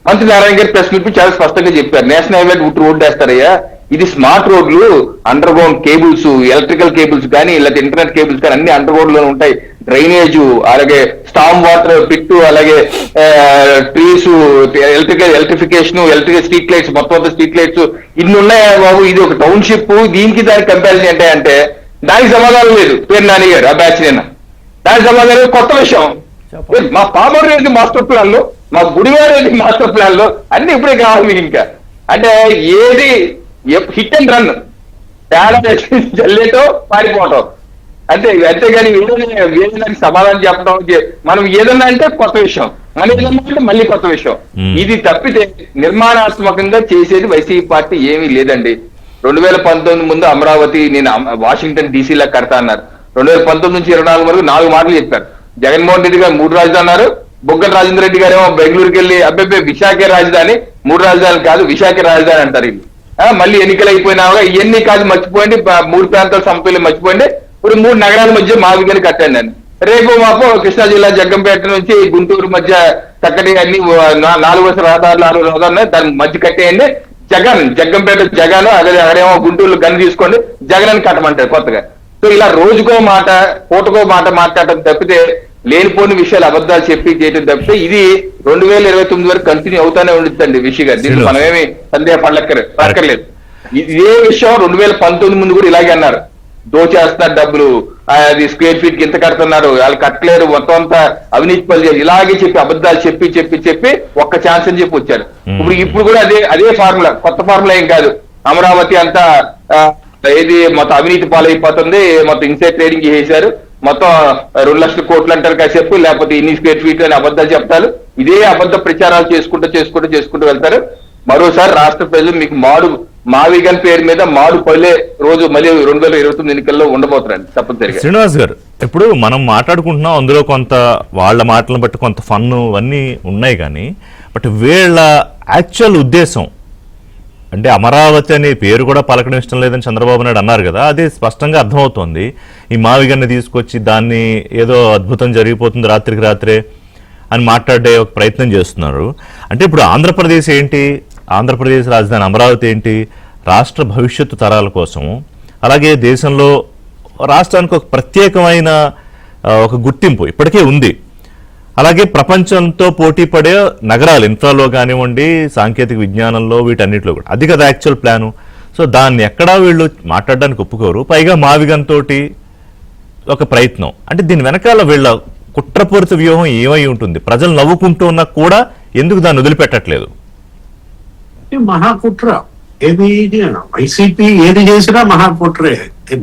మంత్రి నారాయణ గారు ప్రెస్ మీట్ చాలా స్పష్టంగా చెప్పారు, నేషనల్ హైవే రోడ్డు వేస్తారయ్యా, ఇది స్మార్ట్ రోడ్లు, under ground cables, electrical cables కానీ లేకపోతే ఇంటర్నెట్ కేబుల్స్ కానీ అన్ని అండర్ గ్రౌండ్ లో ఉంటాయి. డ్రైనేజ్, అలాగే స్టామ్ వాటర్ పిట్టు, అలాగే trees, electrification, electrical street lights, మొత్తం స్ట్రీట్ లైట్స్ ఇన్ని ఉన్నాయా బాబు, ఇది ఒక టౌన్షిప్, దీనికి దానికి కంపారిజన్ ఏంటంటే దానికి సమాధానం లేదు. పేరు నాని గారు ఆ బ్యాచ్ నిన్న దానికి సమాధానం కొత్త విషయం. మా పామర్ మాస్టర్ ప్లాన్ లో మా గుడివాడ మాస్టర్ ప్లాన్ లో అన్ని ఇప్పుడే కావాలి మీకు. ఇంకా అంటే ఏది హిట్ అండ్ రన్, తేడా జల్లేటో పారిపోవటం అంతే. అంతేగాని వేదనకి సమాధానం చెప్పడం, మనం ఏదన్నా అంటే కొత్త విషయం, మనం ఏదన్నా అంటే మళ్ళీ కొత్త విషయం. ఇది తప్పితే నిర్మాణాత్మకంగా చేసేది వైసీపీ పార్టీ ఏమీ లేదండి. 2019 ముందు అమరావతి నేను వాషింగ్టన్ డీసీలా కడతా అన్నారు. 2019 నుంచి 24 వరకు 4 మాటలు చెప్పారు. జగన్మోహన్ రెడ్డి గారు 3 రాజధానులు అన్నారు. బొగ్గల రాజేంద్ర రెడ్డి గారు ఏమో బెంగళూరుకి వెళ్ళి అబ్బాయి విశాఖ రాజధాని, 3 రాజధానులు కాదు విశాఖ రాజధాని అంటారు. మళ్ళీ ఎన్నికలు అయిపోయినాగా ఇవన్నీ కాదు మర్చిపోయింది, 3 ప్రాంతాల సమతుల్యం మర్చిపోయింది. ఇప్పుడు 3 నగరాల మధ్య మావిగని కట్టాను నేను. రేపు మాపు కృష్ణా జిల్లా జగ్గంపేట నుంచి గుంటూరు మధ్య చక్కటి అన్ని 4 రహదారులు దాని మధ్య కట్టేయండి. జగ్గంపేట జగన్, అదే అక్కడేమో గుంటూరు గన్ తీసుకోండి, జగన్ అని కట్టమంటారు కొత్తగా. సో ఇలా రోజుకో మాట పూటకో మాట మాట్లాడటం తప్పితే, లేనిపోని విషయాలు అబద్ధాలు చెప్పి చేయడం తప్పితే ఇది 2029 వరకు కంటిన్యూ అవుతానే ఉంటుందండి విషయం గారు. దీనికి మనమేమి సందేహ పడక్కర్లేదు. ఇదే విషయం 2019 ముందు కూడా ఇలాగే అన్నారు. దోచేస్తున్నారు డబ్బులు, అది స్క్వేర్ ఫీట్ కి ఇంత కడుతున్నారు, వాళ్ళు కట్టలేరు, మొత్తం అంతా అవినీతి పని ఇలాగే చెప్పి అబద్ధాలు చెప్పి చెప్పి చెప్పి ఒక్క ఛాన్స్ అని చెప్పి వచ్చారు. ఇప్పుడు కూడా అదే ఫార్ములా, కొత్త ఫార్ములా ఏం కాదు. అమరావతి అంతా ఏది మొత్తం అవినీతి పాలైపోతుంది, మొత్తం ఇన్సైడ్ ట్రేడింగ్ చేశారు, మొత్తం 2 లక్షల కోట్లు అంటారు కాసేపు, లేకపోతే ఇన్ని స్క్వేర్ ఫీట్ అని అబద్ధాలు చెప్తారు. ఇదే అబద్ధ ప్రచారాలు చేసుకుంటూ వెళ్తారు. మరోసారి రాష్ట్ర ప్రజలు మీకు మావిగన్ పేరు మీద మాడు పల్లె రోజు మళ్ళీ 2029 ఎన్నికల్లో ఉండబోతున్నారండి తప్పనిసరిగా. శ్రీనివాస్ గారు, ఇప్పుడు మనం మాట్లాడుకుంటున్నాం, అందులో కొంత వాళ్ళ మాటలను బట్టి కొంత ఫన్ను అన్నీ ఉన్నాయి, కానీ బట్ వీళ్ళ యాక్చువల్ ఉద్దేశం అంటే అమరావతి అనే పేరు కూడా పలకడం ఇష్టం లేదని చంద్రబాబు నాయుడు అన్నారు కదా, అది స్పష్టంగా అర్థమవుతోంది. ఈ మావిగన్ని తీసుకొచ్చి దాన్ని ఏదో అద్భుతం జరిగిపోతుంది రాత్రికి రాత్రే అని మాట్లాడే ఒక ప్రయత్నం చేస్తున్నారు. అంటే ఇప్పుడు ఆంధ్రప్రదేశ్ ఏంటి, ఆంధ్రప్రదేశ్ రాజధాని అమరావతి ఏంటి, రాష్ట్ర భవిష్యత్తు తరాల కోసము, అలాగే దేశంలో రాష్ట్రానికి ఒక ప్రత్యేకమైన ఒక గుర్తింపు ఇప్పటికే ఉంది. అలాగే ప్రపంచంతో పోటీ పడే నగరాలు, ఇన్ఫ్రాలో కానివ్వండి, సాంకేతిక విజ్ఞానంలో, వీటన్నిటిలో కూడా అది కదా యాక్చువల్ ప్లాను. సో దాన్ని ఎక్కడా వీళ్ళు మాట్లాడడానికి ఒప్పుకోరు. పైగా మావిగన్ తోటి ఒక ప్రయత్నం, అంటే దీని వెనకాల వీళ్ళ కుట్రపూరిత వ్యూహం ఏమై ఉంటుంది? ప్రజలు నవ్వుకుంటూ ఉన్నా కూడా ఎందుకు దాన్ని వదిలిపెట్టట్లేదు? మహాకుట్ర ఏది, వైసీపీ ఏది చేసినా మహాకుట్రే.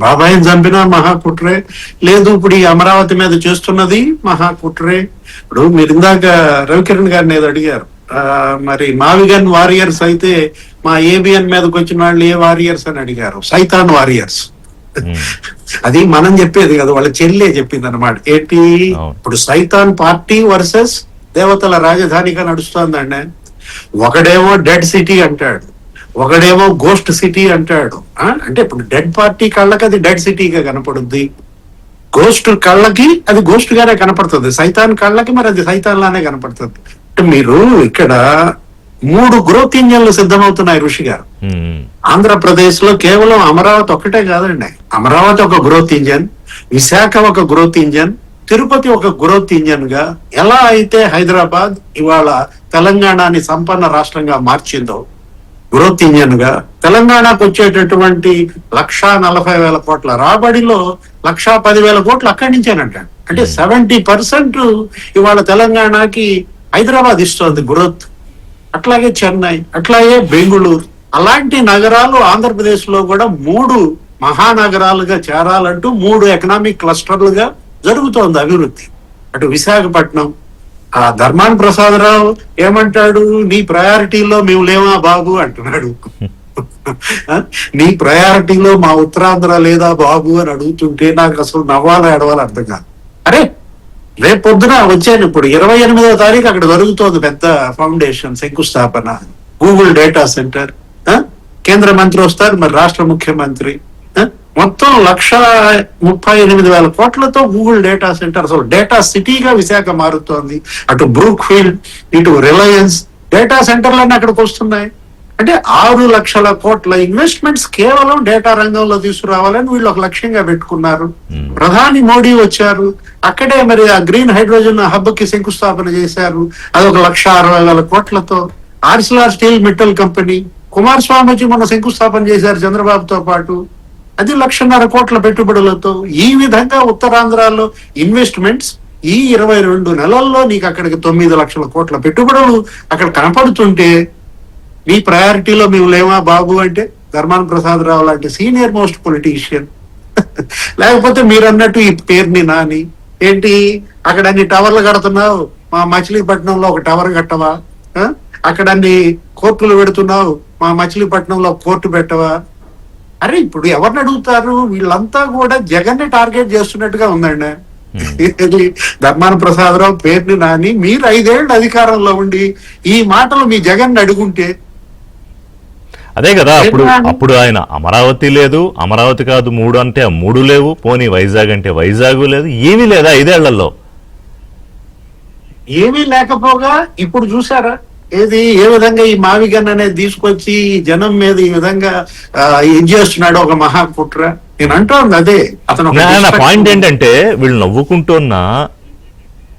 బాబాయిని చంపినా మహాకుట్రే. లేదు ఇప్పుడు ఈ అమరావతి మీద చేస్తున్నది మహాకుట్రే. ఇప్పుడు మీరు ఇందాక రవికిరణ్ గారిని ఏదో అడిగారు, మరి మావిగన్ వారియర్స్ అయితే మా ఏబిఎన్ మీదకి వచ్చిన వాళ్ళు ఏ వారియర్స్ అని అడిగారు. సైతాన్ వారియర్స్. అది మనం చెప్పేది కదా, వాళ్ళ చెల్లె చెప్పింది అనమాట. ఏంటి ఇప్పుడు సైతాన్ పార్టీ వర్సెస్ దేవతల రాజధానిగా నడుస్తోందండి. ఒకడేమో డెడ్ సిటీ అంటాడు, ఒకడేమో గోస్ట్ సిటీ అంటాడు. అంటే ఇప్పుడు డెడ్ పార్టీ కళ్ళకి అది డెడ్ సిటీగా కనపడుద్ది, గోస్ట్ కళ్ళకి అది గోస్ట్ గానే కనపడుతుంది, సైతాన్ కళ్ళకి మరి అది సైతాన్ లానే కనపడుతుంది. అంటే మీరు ఇక్కడ 3 గ్రోత్ ఇంజన్లు సిద్ధమవుతున్నాయి ఋషి గారు. ఆంధ్రప్రదేశ్ లో కేవలం అమరావతి ఒక్కటే కాదండి. అమరావతి ఒక గ్రోత్ ఇంజన్, విశాఖ ఒక గ్రోత్ ఇంజన్, తిరుపతి ఒక గ్రోత్ ఇంజన్ గా, ఎలా అయితే హైదరాబాద్ ఇవాళ తెలంగాణని సంపన్న రాష్ట్రంగా మార్చిందో గ్రోత్ ఇంజన్ గా, తెలంగాణకు వచ్చేటటువంటి 1,40,000 కోట్ల రాబడిలో 1,10,000 కోట్లు అక్కడి నుంచేనంట. అంటే 70% ఇవాళ తెలంగాణకి హైదరాబాద్ ఇస్తోంది గ్రోత్. అట్లాగే చెన్నై, అట్లాగే బెంగుళూరు, అలాంటి నగరాలు ఆంధ్రప్రదేశ్ లో కూడా 3 మహానగరాలుగా చేరాలంటూ 3 ఎకనామిక్ క్లస్టర్లుగా జరుగుతోంది అభివృద్ధి. అటు విశాఖపట్నం, ఆ ధర్మాన ప్రసాదరావు ఏమంటాడు, నీ ప్రయారిటీలో మేము లేవా బాబు అంటున్నాడు. నీ ప్రయారిటీలో మా ఉత్తరాంధ్ర లేదా బాబు అని అడుగుతుంటే నాకు అసలు నవ్వాలా ఏడవాలో అర్థం కాదు. అరే రేపు పొద్దున వచ్చాను, ఇప్పుడు 28వ తారీఖు అక్కడ జరుగుతోంది పెద్ద ఫౌండేషన్ శంకుస్థాపన, గూగుల్ డేటా సెంటర్. కేంద్ర మంత్రి వస్తారు, మరి రాష్ట్ర ముఖ్యమంత్రి. మొత్తం 1,38,000 కోట్లతో గూగుల్ డేటా సెంటర్, అసలు డేటా సిటీగా విశాఖ మారుతోంది. అటు బ్రూక్ ఫీల్డ్, ఇటు రిలయన్స్ డేటా సెంటర్లన్నీ అక్కడికి వస్తున్నాయి. అంటే 6 లక్షల కోట్ల ఇన్వెస్ట్మెంట్స్ కేవలం డేటా రంగంలో తీసుకురావాలని వీళ్ళు ఒక లక్ష్యంగా పెట్టుకున్నారు. ప్రధాని మోడీ వచ్చారు, అక్కడే మరి ఆ గ్రీన్ హైడ్రోజన్ హబ్ కి శంకుస్థాపన చేశారు, అదొక 1,60,000 కోట్లతో. Arcelor steel metal company, Kumaraswamy వచ్చి మొన్న శంకుస్థాపన చేశారు చంద్రబాబుతో పాటు, అది 1,50,000 కోట్ల పెట్టుబడులతో. ఈ విధంగా ఉత్తరాంధ్రలో ఇన్వెస్ట్మెంట్స్ ఈ 22 నెలల్లో నీకు అక్కడికి 9 లక్షల కోట్ల పెట్టుబడులు అక్కడ కనపడుతుంటే మీ ప్రయారిటీలో మేము లేమా బాబు అంటే ధర్మాన ప్రసాద్ రావు లాంటి సీనియర్ మోస్ట్ పొలిటీషియన్, లేకపోతే మీరు అన్నట్టు ఈ పేరుని నాని ఏంటి అక్కడ అన్ని టవర్లు కడుతున్నావు, మా మచిలీపట్నంలో ఒక టవర్ కట్టవా, అక్కడ అన్ని కోర్టులు పెడుతున్నావు, మా మచిలీపట్నంలో కోర్టు పెట్టవా. అరే ఇప్పుడు ఎవరిని అడుగుతారు, వీళ్ళంతా కూడా జగన్ ని టార్గెట్ చేస్తున్నట్టుగా ఉందండి. ధర్మాన ప్రసాదరావు పేరుని నాని మీరు 5 ఏళ్ళు అధికారంలో ఉండి ఈ మాటలు మీ జగన్ అడుగుంటే. అదే కదా అప్పుడు ఆయన అమరావతి లేదు, అమరావతి కాదు 3 అంటే 3 లేవు, పోనీ వైజాగ్ అంటే వైజాగ్ లేదు, ఏమీ లేదా 5 ఏళ్లలో. ఏమీ లేకపోగా ఇప్పుడు చూసారా ఏ విధంగా ఈ మావిగన్ అనేది తీసుకొచ్చి జనం మీద ఈ విధంగా ఇది చేస్తున్నాడు ఒక మహాకుట్ర. నేను అంటోంది అదే. అతను పాయింట్ ఏంటంటే వీళ్ళు నవ్వుకుంటున్న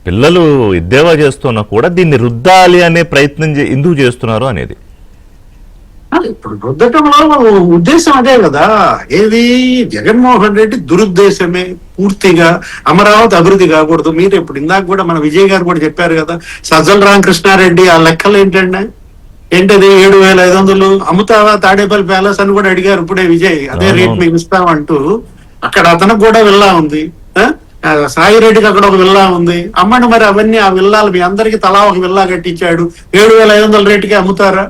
పిల్లలు ఎద్దేవా చేస్తున్నా కూడా దీన్ని రుద్దాలి అనే ప్రయత్నం ఎందుకు చేస్తున్నారు అనేది. ఇప్పుడు రుద్దటంలో ఉద్దేశం అదే కదా. ఏది జగన్మోహన్ రెడ్డి దురుద్దేశమే పూర్తిగా. అమరావతి అభివృద్ధి కాకూడదు. మీరు ఇప్పుడు ఇందాక కూడా మన విజయ్ గారు కూడా చెప్పారు కదా, సజ్జల రామకృష్ణారెడ్డి ఆ లెక్కలు ఏంటండి, ఏంటది 7,500 అమ్ముతావా తాడేపల్లి ప్యాలెస్ అని కూడా అడిగారు ఇప్పుడే విజయ్. అదే రేట్ మేము ఇస్తామంటూ అక్కడ అతనికి కూడా విల్లా ఉంది, సాయి రెడ్డికి అక్కడ ఒక విల్లా ఉంది. అమ్మండి మరి అవన్నీ ఆ విల్లాలు మీ అందరికి తలా ఒక విల్లా కట్టించాడు, 7,500 రేటుకి అమ్ముతారా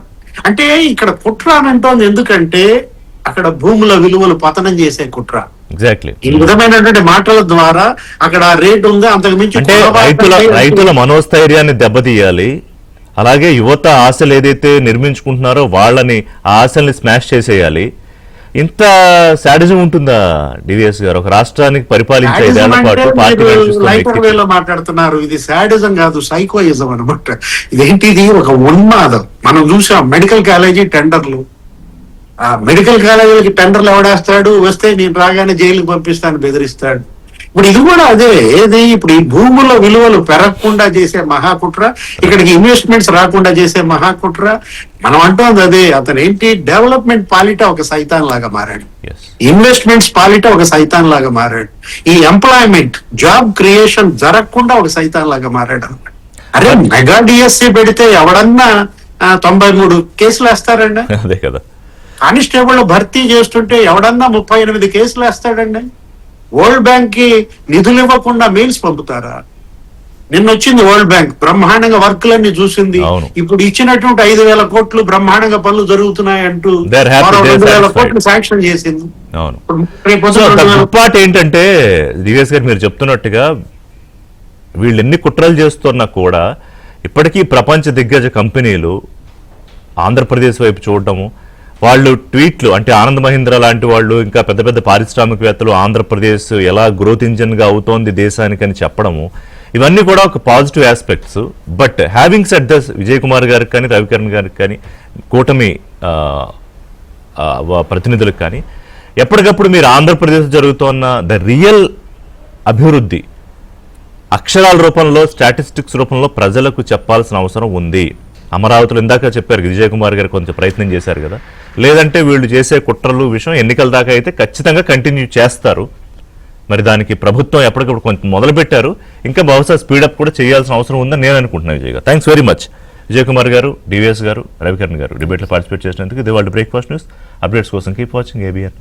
అంటే ఇక్కడ కుట్ర అని అంటోంది. ఎందుకంటే అక్కడ భూముల విలువలు పతనం చేసే కుట్ర. ఎగ్జాక్ట్లీ ఈ విధమైనటువంటి మాటల ద్వారా అక్కడ రేట్ ఉంది, అంతకు మించి అంటే రైతుల మనోస్థైర్యాన్ని దెబ్బతీయాలి. అలాగే యువత ఆశలు ఏదైతే నిర్మించుకుంటున్నారో వాళ్ళని ఆ ఆశల్ని స్మాష్ చేసేయాలి. ఇంత శాడిజం ఉంటుందా డివిఎస్ గారు? ఒక రాష్ట్రానికి పరిపాలించే 5 ఏళ్ల పాటు పార్టీ వేలో మాట్లాడుతున్నారు. ఇది శాడిజం కాదు, సైకోయిజం అనమాట. ఇదేంటిది ఒక ఉన్మాదం. మనం చూసాం మెడికల్ కాలేజీ టెండర్లు. ఆ మెడికల్ కాలేజీలకి టెండర్లు ఎవడేస్తాడు, వస్తే నేను రాగానే జైలుకి పంపిస్తాను బెదిరిస్తాడు. ఇప్పుడు ఇది కూడా అదే. ఏది ఇప్పుడు ఈ భూముల విలువలు పెరగకుండా చేసే మహాకుట్ర, ఇక్కడికి ఇన్వెస్ట్మెంట్స్ రాకుండా చేసే మహాకుట్ర. మనం అంటోంది అదే. అతను ఏంటి డెవలప్మెంట్ పాలిట ఒక సైతాన్ లాగా మారాడు, ఇన్వెస్ట్మెంట్స్ పాలిట ఒక సైతాన్ లాగా మారాడు, ఈ ఎంప్లాయ్మెంట్ జాబ్ క్రియేషన్ జరగకుండా ఒక సైతాన్ లాగా మారాడు. అరే మెగా డిఎస్సి పెడితే ఎవడన్నా 93 కేసులు వేస్తారండి. అదే కదా. కానిస్టేబుల్ భర్తీ చేస్తుంటే ఎవడన్నా 38 కేసులు వేస్తాడండి. వరల్డ్ బ్యాంక్ కి నిధులు ఇవ్వకుండా మెయిల్స్ పంపుతారా? నిన్న వచ్చింది వరల్డ్ బ్యాంక్, బ్రహ్మాండంగా వర్క్లన్నీ చూసింది. ఇప్పుడు ఇచ్చినటువంటి 5,000 కోట్లు బ్రహ్మాండంగా పనులు జరుగుతున్నాయంటూ 2,000 కోట్లు శాంక్షన్ చేసింది. పాట ఏంటంటే దివేశ్ గారు మీరు చెప్తున్నట్టుగా వీళ్ళు ఎన్ని కుట్రలు చేస్తున్నా కూడా ఇప్పటికీ ప్రపంచ దిగ్గజ కంపెనీలు ఆంధ్రప్రదేశ్ వైపు చూడటము, వాళ్ళు ట్వీట్లు అంటే ఆనంద్ మహీంద్రా లాంటి వాళ్ళు ఇంకా పెద్ద పెద్ద పారిశ్రామికవేత్తలు ఆంధ్రప్రదేశ్ ఎలా గ్రోత్ ఇంజన్గా అవుతోంది దేశానికని చెప్పడము, ఇవన్నీ కూడా ఒక positive aspects. But having said thus, Vijay Kumar గారికి కానీ రవికిరణ్ గారికి కానీ కూటమి ప్రతినిధులకు కానీ ఎప్పటికప్పుడు మీరు ఆంధ్రప్రదేశ్ జరుగుతున్న ద రియల్ అభివృద్ధి అక్షరాల రూపంలో స్టాటిస్టిక్స్ రూపంలో ప్రజలకు చెప్పాల్సిన అవసరం ఉంది. అమరావతిలో ఇందాక చెప్పారు విజయ్ కుమార్ గారు కొంచెం ప్రయత్నం చేశారు కదా, లేదంటే వీళ్ళు చేసే కుట్రలు విషయం ఎన్నికల దాకా అయితే ఖచ్చితంగా కంటిన్యూ చేస్తారు. మరి దానికి ప్రభుత్వం ఎప్పటికప్పుడు కొంచెం మొదలుపెట్టారు, ఇంకా బహుశా స్పీడప్ కూడా చేయాల్సిన అవసరం ఉందని నేను అనుకుంటున్నాను. విజయ్ గారు, thanks very much. Vijay Kumar గారు, డివిఎస్ గారు, రవికిరణ్ గారు డిబేట్లో పార్టిసిపేట్ చేసినందుకు. ఇది వాళ్ళ బ్రేక్ఫాస్ట్ న్యూస్. అప్డేట్స్ కోసం కీప్ వాచింగ్ ABN.